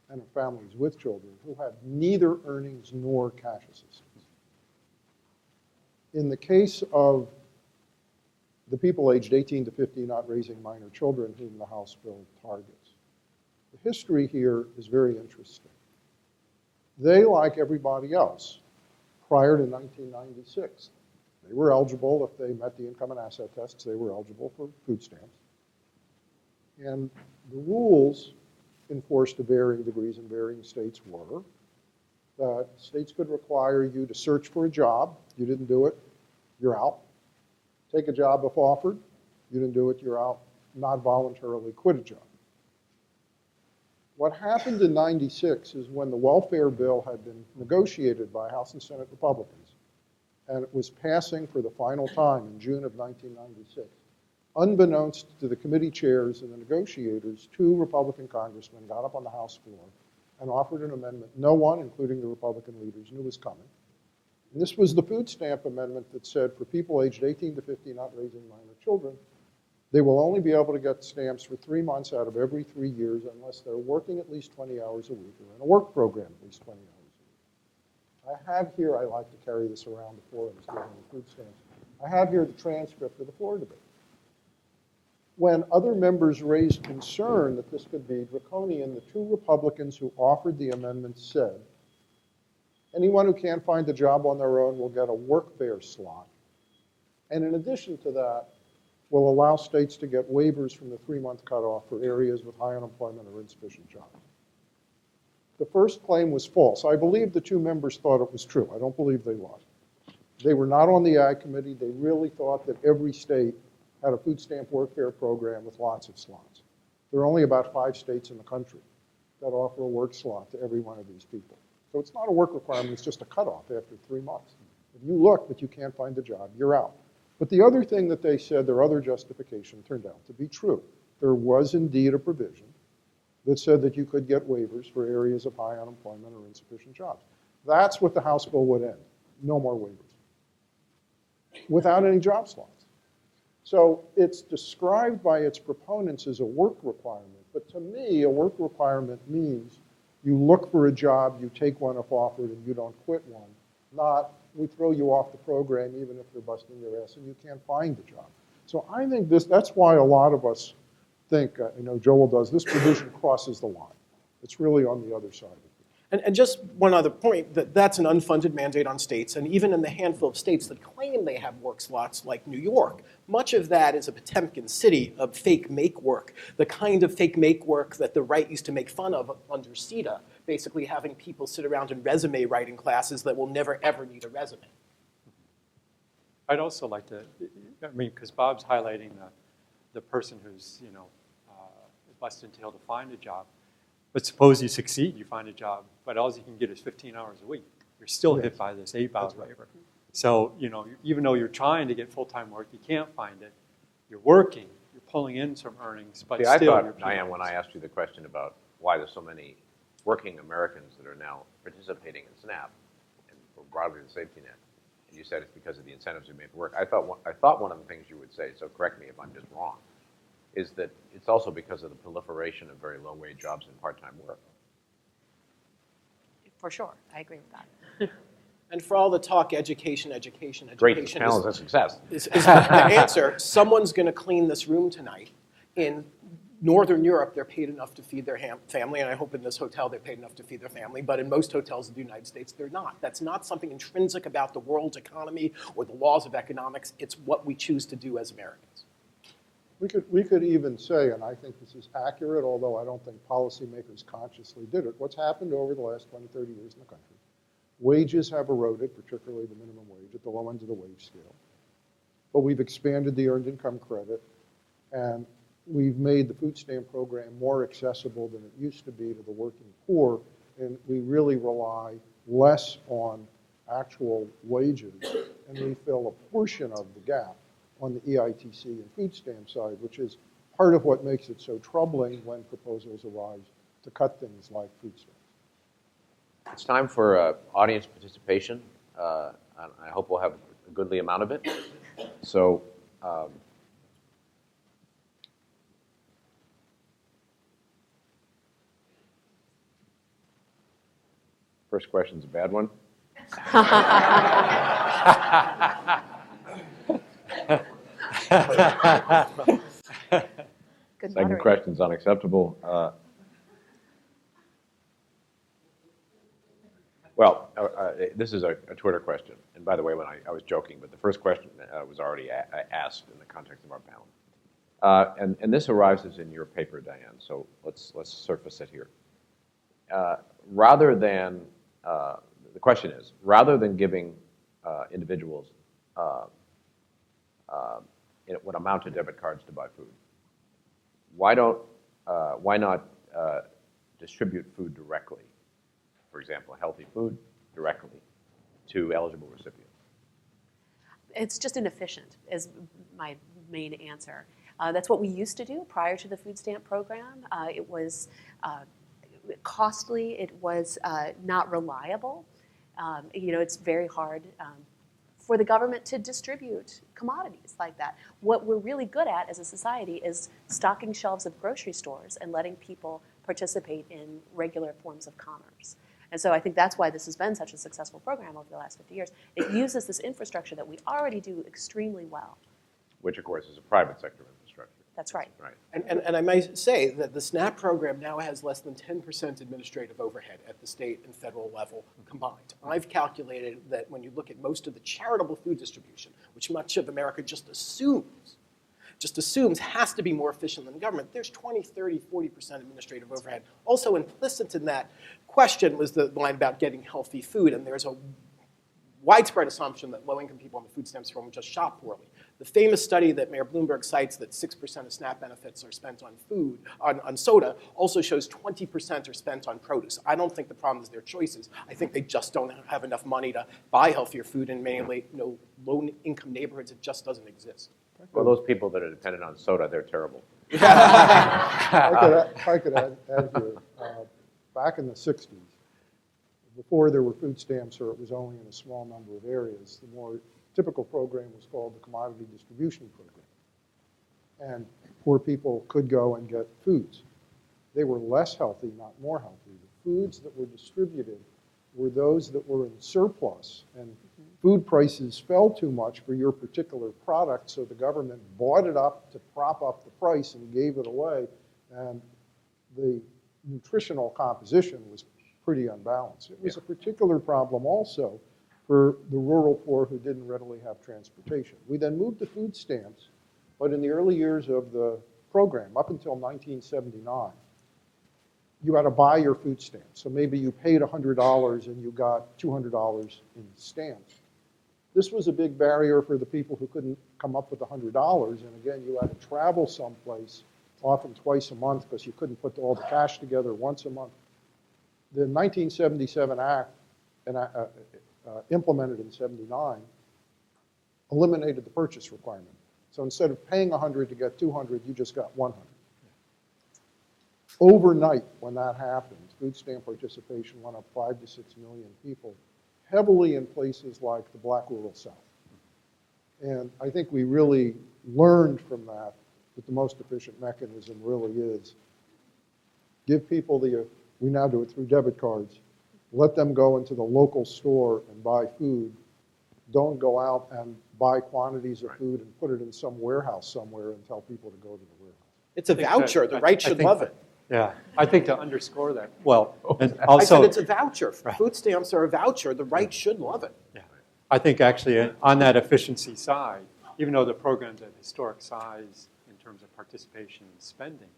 and of families with children who have neither earnings nor cash assistance. In the case of the people aged 18 to 50 not raising minor children whom the House bill targets, the history here is very interesting. They, like everybody else, prior to 1996, they were eligible, if they met the income and asset tests, they were eligible for food stamps. And the rules enforced to varying degrees in varying states were that states could require you to search for a job. You didn't do it, you're out. Take a job if offered. You didn't do it, you're out. Not voluntarily quit a job. What happened in '96 is when the welfare bill had been negotiated by House and Senate Republicans, and it was passing for the final time in June of 1996. Unbeknownst to the committee chairs and the negotiators, 2 Republican congressmen got up on the House floor and offered an amendment no one, including the Republican leaders, knew was coming. And this was the food stamp amendment that said for people aged 18 to 50 not raising minor children, they will only be able to get stamps for 3 months out of every 3 years unless they're working at least 20 hours a week or in a work program at least 20 hours a week. I have here, I like to carry this around before I was giving the food stamps, I have here the transcript of the floor debate. When other members raised concern that this could be draconian, the 2 Republicans who offered the amendment said, anyone who can't find a job on their own will get a workfare slot. And in addition to that, will allow states to get waivers from the 3-month cutoff for areas with high unemployment or insufficient jobs. The first claim was false. I believe the 2 members thought it was true. I don't believe they lied. They were not on the Ag Committee. They really thought that every state had a food stamp workfare program with lots of slots. There are only about 5 states in the country that offer a work slot to every one of these people. So it's not a work requirement, it's just a cutoff after 3 months. If you look but you can't find a job, you're out. But the other thing that they said, their other justification, turned out to be true. There was indeed a provision that said that you could get waivers for areas of high unemployment or insufficient jobs. That's what the House bill would end. No more waivers. Without any job slots. So it's described by its proponents as a work requirement, but to me, a work requirement means you look for a job, you take one if offered, and you don't quit one, not we throw you off the program even if they're busting your ass and you can't find a job. So I think that's why a lot of us think, I know Joel does, this provision crosses the line. It's really on the other side of it. And just one other point, that's an unfunded mandate on states, and even in the handful of states that claim they have work slots, like New York, much of that is a Potemkin city of fake make work, the kind of fake make work that the right used to make fun of under CETA, basically having people sit around in resume writing classes that will never, ever need a resume. I'd also like to, because Bob's highlighting the person who's, busting tail to find a job. But suppose you succeed, you find a job, but all you can get is 15 hours a week. You're still hit by this 8-hour waiver. So, even though you're trying to get full-time work, you can't find it. You're working, you're pulling in some earnings, but See, still I you're thought, Diane, when I asked you the question about why there's so many working Americans that are now participating in SNAP and broadly the safety net, and you said it's because of the incentives we made for work. I thought one of the things you would say, so correct me if I'm just wrong, is that it's also because of the proliferation of very low-wage jobs and part-time work. For sure, I agree with that. And for all the talk, education. Great, this panel is a success. Is the answer. Someone's going to clean this room tonight. In Northern Europe, they're paid enough to feed their family, and I hope in this hotel they're paid enough to feed their family, but in most hotels in the United States, they're not. That's not something intrinsic about the world's economy or the laws of economics. It's what we choose to do as Americans. We could even say, and I think this is accurate, although I don't think policymakers consciously did it, what's happened over the last 20, 30 years in the country. Wages have eroded, particularly the minimum wage at the low end of the wage scale. But we've expanded the earned income credit, and we've made the food stamp program more accessible than it used to be to the working poor, and we really rely less on actual wages, and we fill a portion of the gap on the EITC and food stamp side, which is part of what makes it so troubling when proposals arise to cut things like food stamps. It's time for audience participation. I hope we'll have a goodly amount of it. So, first question's a bad one. Good Second question's unacceptable. This is a Twitter question. And by the way, when I was joking, but the first question was already asked in the context of our panel. And this arises in your paper, Diane, so let's surface it here. The question is, rather than giving individuals what amount of debit cards to buy food, why not distribute food directly, for example, healthy food directly to eligible recipients? It's just inefficient, is my main answer. That's what we used to do prior to the food stamp program. It was costly. It was not reliable. It's very hard for the government to distribute commodities like that. What we're really good at as a society is stocking shelves of grocery stores and letting people participate in regular forms of commerce. And so I think that's why this has been such a successful program over the last 50 years. It uses this infrastructure that we already do extremely well. Which, of course, is a private sector infrastructure. That's right. Right. And I might say that the SNAP program now has less than 10% administrative overhead at the state and federal level combined. I've calculated that when you look at most of the charitable food distribution, which much of America just assumes has to be more efficient than the government, there's 20, 30, 40% administrative overhead. Also implicit in that question was the line about getting healthy food, and there's a widespread assumption that low-income people on the food stamps program just shop poorly. The famous study that Mayor Bloomberg cites that 6% of SNAP benefits are spent on food, on soda, also shows 20% are spent on produce. I don't think the problem is their choices. I think they just don't have enough money to buy healthier food in many low-income neighborhoods. It just doesn't exist. Well, those people that are dependent on soda, they're terrible. If I could add here, back in the 60s, before there were food stamps or it was only in a small number of areas, the more typical program was called the Commodity Distribution Program. And poor people could go and get foods. They were less healthy, not more healthy. The foods that were distributed were those that were in surplus. And food prices fell too much for your particular product, so the government bought it up to prop up the price and gave it away. And the nutritional composition was pretty unbalanced. It was a particular problem also for the rural poor who didn't readily have transportation. We then moved to food stamps, but in the early years of the program, up until 1979, you had to buy your food stamps. So maybe you paid $100 and you got $200 in stamps. This was a big barrier for the people who couldn't come up with $100, and again, you had to travel someplace, often twice a month, because you couldn't put all the cash together once a month. The 1977 Act, implemented in 79, eliminated the purchase requirement. So instead of paying 100 to get 200, you just got 100. Overnight, when that happened, food stamp participation went up 5 to 6 million people, heavily in places like the Black rural South. And I think we really learned from that the most efficient mechanism really is give people we now do it through debit cards, let them go into the local store and buy food. Don't go out and buy quantities of food and put it in some warehouse somewhere and tell people to go to the warehouse. It's a voucher. The right should love it. Yeah, I think to underscore that, well, and I also, said it's a voucher. Food stamps are a voucher. The right should love it. yeah, I think actually on that efficiency side, even though the program's at historic size in terms of participation and spending,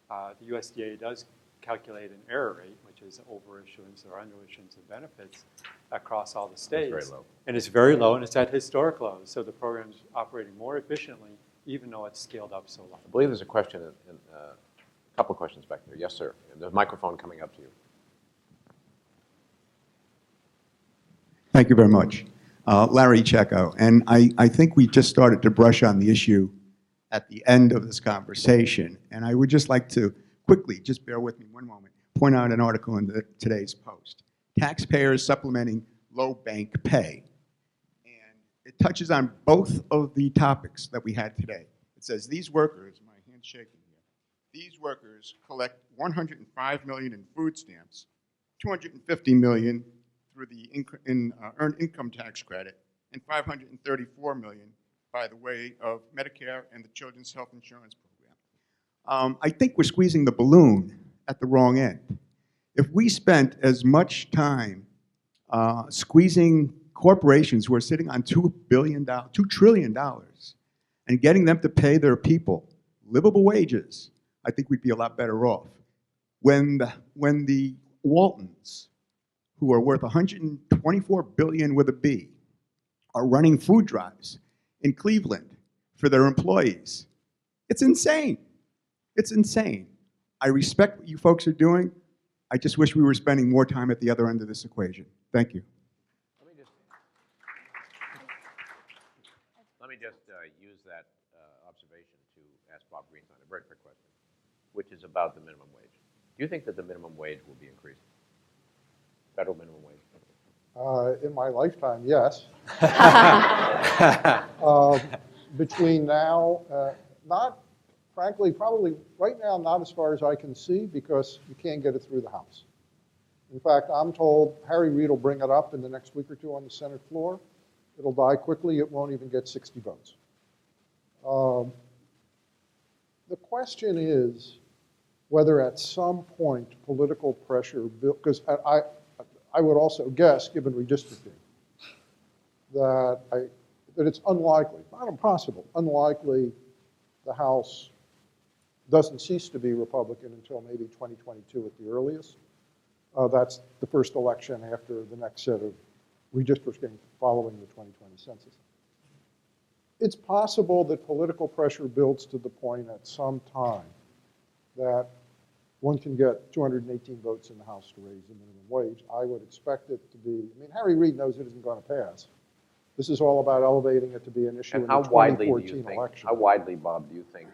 the USDA does calculate an error rate, which is overissuance or underissuance of benefits across all the states. It's very low. And it's very low, and it's at historic lows. So the program's operating more efficiently, even though it's scaled up so low. I believe there's a question, a couple of questions back there. Yes, sir. And there's a microphone coming up to you. Thank you very much. Larry Checco. And I think we just started to brush on the issue at the end of this conversation. And I would just like to quickly, just bear with me one moment, point out an article in today's Post. Taxpayers supplementing low bank pay. And it touches on both of the topics that we had today. It says these workers, my hand's shaking here, these workers collect $105 million in food stamps, $250 million through the earned income tax credit, and $534 million by the way of Medicare and the Children's Health Insurance Program. I think we're squeezing the balloon at the wrong end. If we spent as much time squeezing corporations who are sitting on $2 trillion and getting them to pay their people livable wages, I think we'd be a lot better off. When the Waltons, who are worth $124 billion with a B, are running food drives in Cleveland for their employees, it's insane. It's insane. I respect what you folks are doing, I just wish we were spending more time at the other end of this equation. Thank you. Let me just use that observation to ask Bob Greenstein a very quick question, which is about the minimum wage. Do you think that the minimum wage will be increased? Federal minimum wage? In my lifetime, yes. Between now, not, frankly, probably right now, not as far as I can see, because you can't get it through the House. In fact, I'm told Harry Reid will bring it up in the next week or two on the Senate floor. It'll die quickly. It won't even get 60 votes. The question is whether at some point political pressure, because I would also guess, given redistricting, that it's unlikely, not impossible, unlikely the House doesn't cease to be Republican until maybe 2022 at the earliest. That's the first election after the next set of redistricting following the 2020 census. It's possible that political pressure builds to the point at some time that one can get 218 votes in the House to raise the minimum wage. I would expect it to be, I mean, Harry Reid knows it isn't going to pass. This is all about elevating it to be an issue in the 2014 election. How widely, Bob, do you think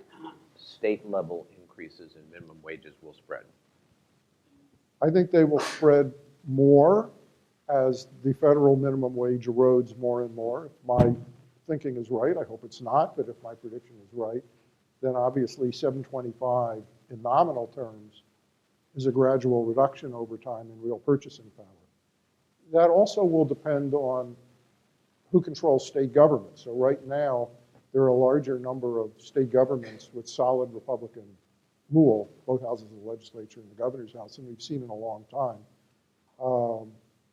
state-level increases in minimum wages will spread? I think they will spread more as the federal minimum wage erodes more and more. If my thinking is right, I hope it's not, but if my prediction is right, then obviously $7.25 in nominal terms is a gradual reduction over time in real purchasing power. That also will depend on who controls state government. So right now, there are a larger number of state governments with solid Republican rule, both houses of the legislature and the governor's house, and we've seen in a long time.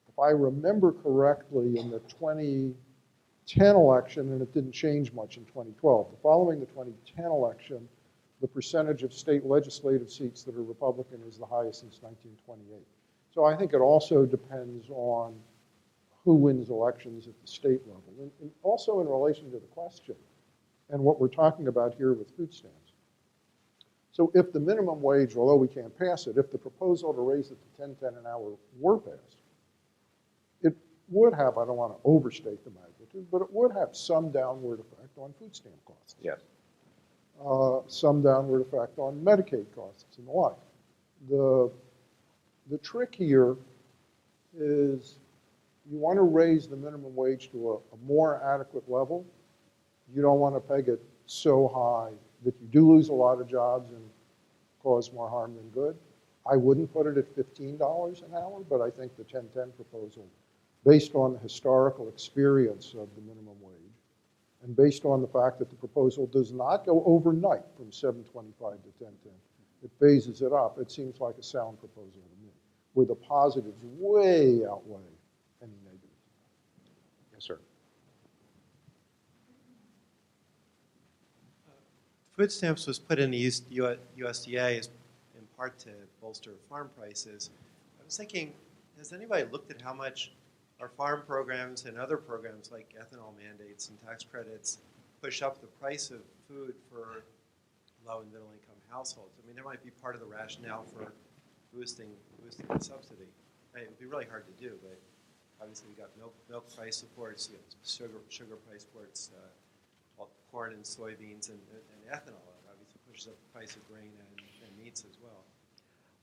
If I remember correctly, in the 2010 election, and it didn't change much in 2012, but following the 2010 election, the percentage of state legislative seats that are Republican is the highest since 1928. So I think it also depends on who wins elections at the state level. And also in relation to the question and what we're talking about here with food stamps. So if the minimum wage, although we can't pass it, if the proposal to raise it to $10.10 an hour were passed, it would have, I don't want to overstate the magnitude, but it would have some downward effect on food stamp costs. Yes. Some downward effect on Medicaid costs and the like. The trick here is you want to raise the minimum wage to a more adequate level. You don't want to peg it so high that you do lose a lot of jobs and cause more harm than good. I wouldn't put it at $15 an hour, but I think the 1010 proposal, based on the historical experience of the minimum wage, and based on the fact that the proposal does not go overnight from $7.25 to $10.10, it phases it up, it seems like a sound proposal to me, where the positives way outweigh any negatives. Yes, sir. Food stamps was put in the USDA in part to bolster farm prices. I was thinking, has anybody looked at how much our farm programs and other programs like ethanol mandates and tax credits push up the price of food for low and middle income households? I mean, that might be part of the rationale for boosting the subsidy. It would be really hard to do, but obviously we got milk price supports, you got sugar price supports, corn and soybeans and ethanol. It obviously pushes up the price of grain and meats as well.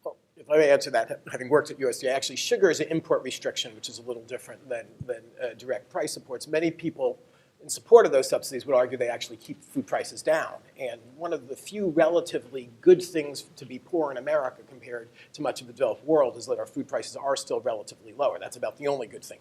Well, if I may answer that, having worked at USDA, actually sugar is an import restriction, which is a little different than direct price supports. Many people in support of those subsidies would argue they actually keep food prices down. And one of the few relatively good things to be poor in America compared to much of the developed world is that our food prices are still relatively lower. That's about the only good thing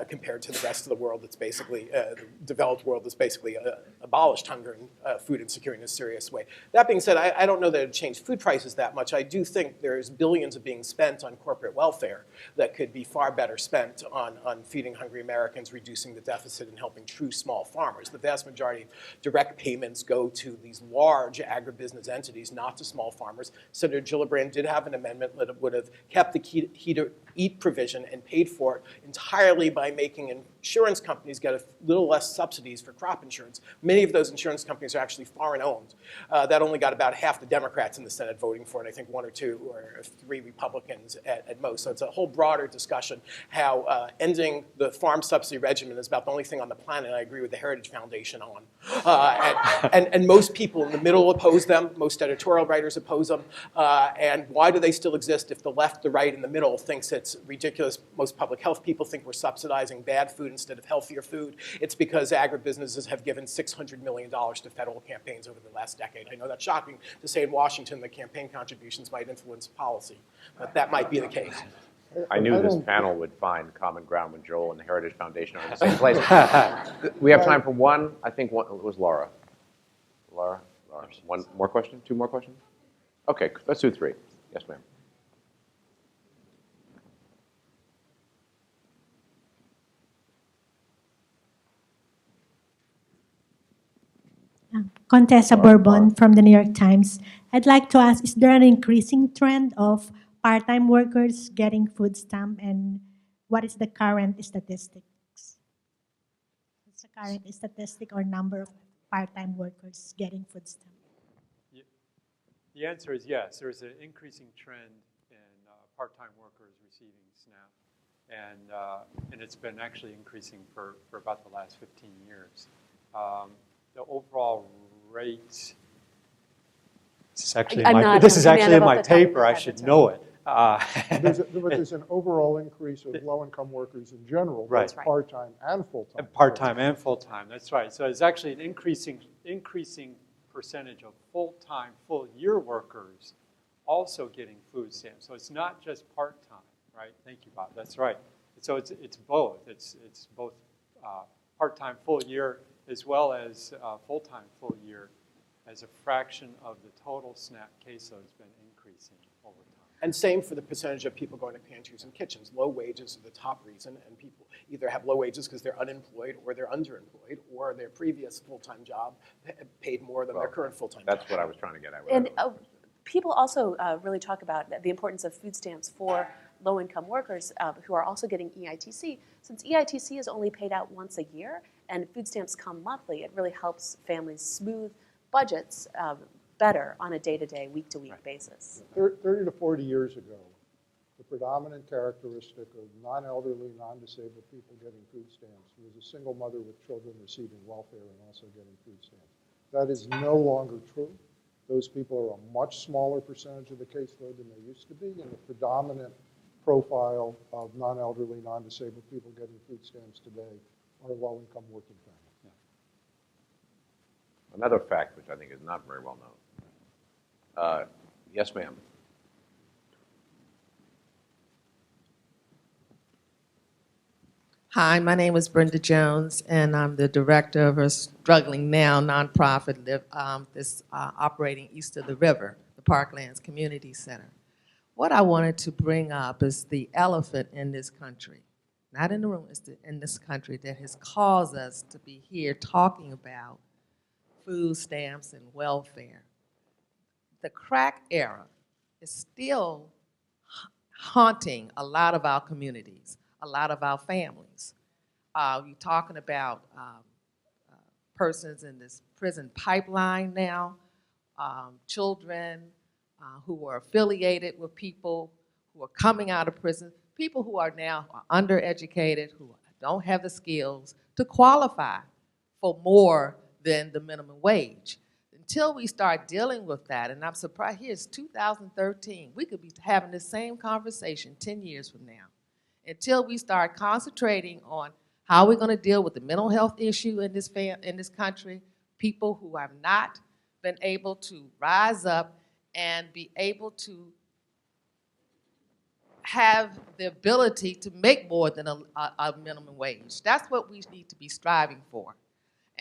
compared to the rest of the world that's basically, the developed world that's basically abolished hunger and food insecurity in a serious way. That being said, I don't know that it would change food prices that much. I do think there's billions of being spent on corporate welfare that could be far better spent on feeding hungry Americans, reducing the deficit, and helping true small farmers. The vast majority of direct payments go to these large agribusiness entities, not to small farmers. Senator Gillibrand did have an amendment that would have kept the Eat provision and paid for it entirely by making insurance companies get a little less subsidies for crop insurance. Many of those insurance companies are actually foreign-owned. That only got about half the Democrats in the Senate voting for it, I think 1 or 2 or 3 Republicans at most. So it's a whole broader discussion how ending the farm subsidy regimen is about the only thing on the planet I agree with the Heritage Foundation on. And most people in the middle oppose them. Most editorial writers oppose them. And why do they still exist if the left, the right, and the middle thinks it's ridiculous? Most public health people think we're subsidizing bad food instead of healthier food. It's because agribusinesses have given $600 million to federal campaigns over the last decade. I know that's shocking to say in Washington that campaign contributions might influence policy, but that might be the case. I knew this panel would find common ground when Joel and the Heritage Foundation are in the same place. We have time for one. I think one, it was Laura. Laura? One more question? 2 more questions? Okay, let's do 3. Yes, ma'am. Contessa Bourbon from the New York Times. I'd like to ask, is there an increasing trend of part-time workers getting food stamp, and what is the current statistics? What's the current statistic or number of part-time workers getting food stamp? The answer is yes. There's an increasing trend in part-time workers receiving SNAP, and it's been actually increasing for about the last 15 years. The overall rate, this is actually in my paper, I should know it. There's an overall increase of low-income workers in general, both part-time and full-time. Part-time and full-time, that's right. So it's actually an increasing percentage of full-time, full-year workers also getting food stamps. So it's not just part-time, right? Thank you, Bob. That's right. So it's both. It's both part-time, full-year, as well as full-time, full-year, as a fraction of the total SNAP caseload has been increasing over time. And same for the percentage of people going to pantries and kitchens. Low wages are the top reason, and people either have low wages because they're unemployed or they're underemployed, or their previous full-time job paid more than their current full-time job. That's what I was trying to get at. And people also really talk about the importance of food stamps for low-income workers who are also getting EITC. Since EITC is only paid out once a year and food stamps come monthly, it really helps families smooth budgets better on a day-to-day, week-to-week basis. 30 to 40 years ago, the predominant characteristic of non-elderly, non-disabled people getting food stamps was a single mother with children receiving welfare and also getting food stamps. That is no longer true. Those people are a much smaller percentage of the caseload than they used to be, and the predominant profile of non-elderly, non-disabled people getting food stamps today are low-income working families. Yeah. Another fact, which I think is not very well known. Yes, ma'am. Hi, my name is Brenda Jones, and I'm the director of a struggling now nonprofit operating east of the river, the Parklands Community Center. What I wanted to bring up is the elephant in this country, not in the room, it's in this country that has caused us to be here talking about food stamps and welfare. The crack era is still haunting a lot of our communities, a lot of our families. You're talking about persons in this prison pipeline now, children who are affiliated with people who are coming out of prison, people who are now undereducated, who don't have the skills to qualify for more than the minimum wage. Until we start dealing with that, and I'm surprised, here's 2013, we could be having the same conversation 10 years from now. Until we start concentrating on how we're going to deal with the mental health issue in this country, people who have not been able to rise up and be able to have the ability to make more than a minimum wage. That's what we need to be striving for.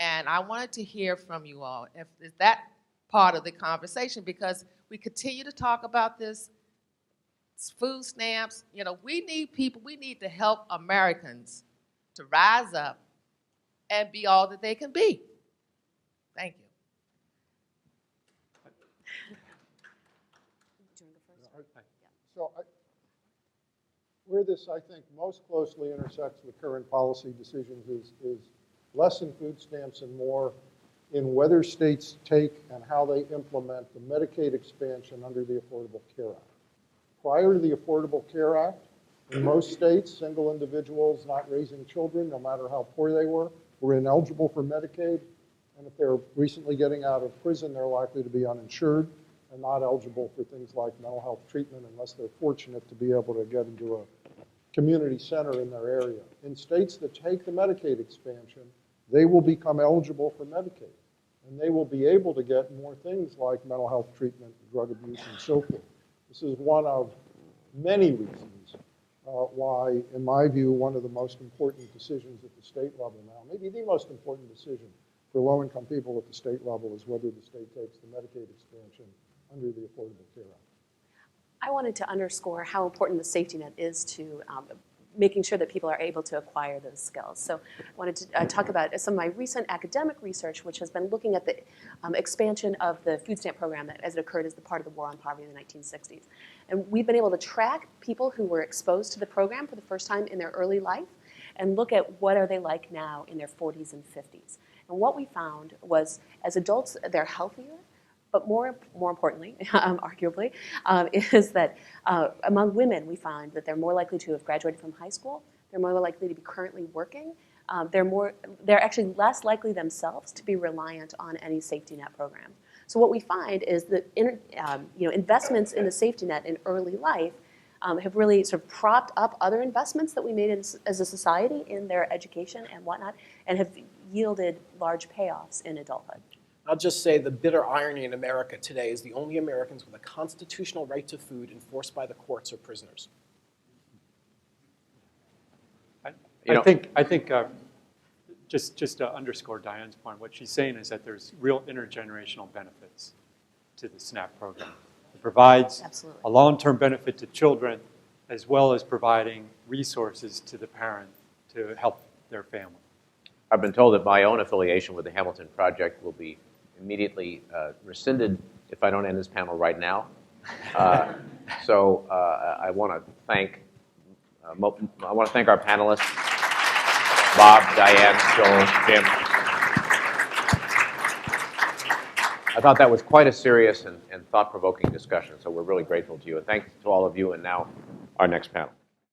And I wanted to hear from you all, if is that part of the conversation, because we continue to talk about this, food stamps. You know, we need people, we need to help Americans to rise up and be all that they can be. Thank you. So where this, I think, most closely intersects with current policy decisions is less in food stamps and more in whether states take and how they implement the Medicaid expansion under the Affordable Care Act. Prior to the Affordable Care Act, in most states, single individuals not raising children, no matter how poor they were ineligible for Medicaid. And if they're recently getting out of prison, they're likely to be uninsured and not eligible for things like mental health treatment unless they're fortunate to be able to get into a community center in their area. In states that take the Medicaid expansion, they will become eligible for Medicaid. And they will be able to get more things like mental health treatment, drug abuse, and so forth. This is one of many reasons why, in my view, one of the most important decisions at the state level now, maybe the most important decision for low-income people at the state level is whether the state takes the Medicaid expansion under the Affordable Care Act. I wanted to underscore how important the safety net is to making sure that people are able to acquire those skills. So I wanted to talk about some of my recent academic research, which has been looking at the expansion of the food stamp program as it occurred as the part of the war on poverty in the 1960s. And we've been able to track people who were exposed to the program for the first time in their early life and look at what are they like now in their 40s and 50s. And what we found was, as adults, they're healthier, but more importantly, arguably, is that among women, we find that they're more likely to have graduated from high school. They're more likely to be currently working. They're actually less likely themselves to be reliant on any safety net program. So what we find is that investments in the safety net in early life have really sort of propped up other investments that we made as a society in their education and whatnot, and have yielded large payoffs in adulthood. I'll just say the bitter irony in America today is the only Americans with a constitutional right to food enforced by the courts are prisoners. I think just to underscore Diane's point, what she's saying is that there's real intergenerational benefits to the SNAP program. It provides Absolutely. a long-term benefit to children as well as providing resources to the parent to help their family. I've been told that my own affiliation with the Hamilton Project will be immediately rescinded if I don't end this panel right now. So I want to thank our panelists, Bob, Diane, Joel, Jim. I thought that was quite a serious and thought-provoking discussion, so we're really grateful to you. And thanks to all of you, and now our next panel.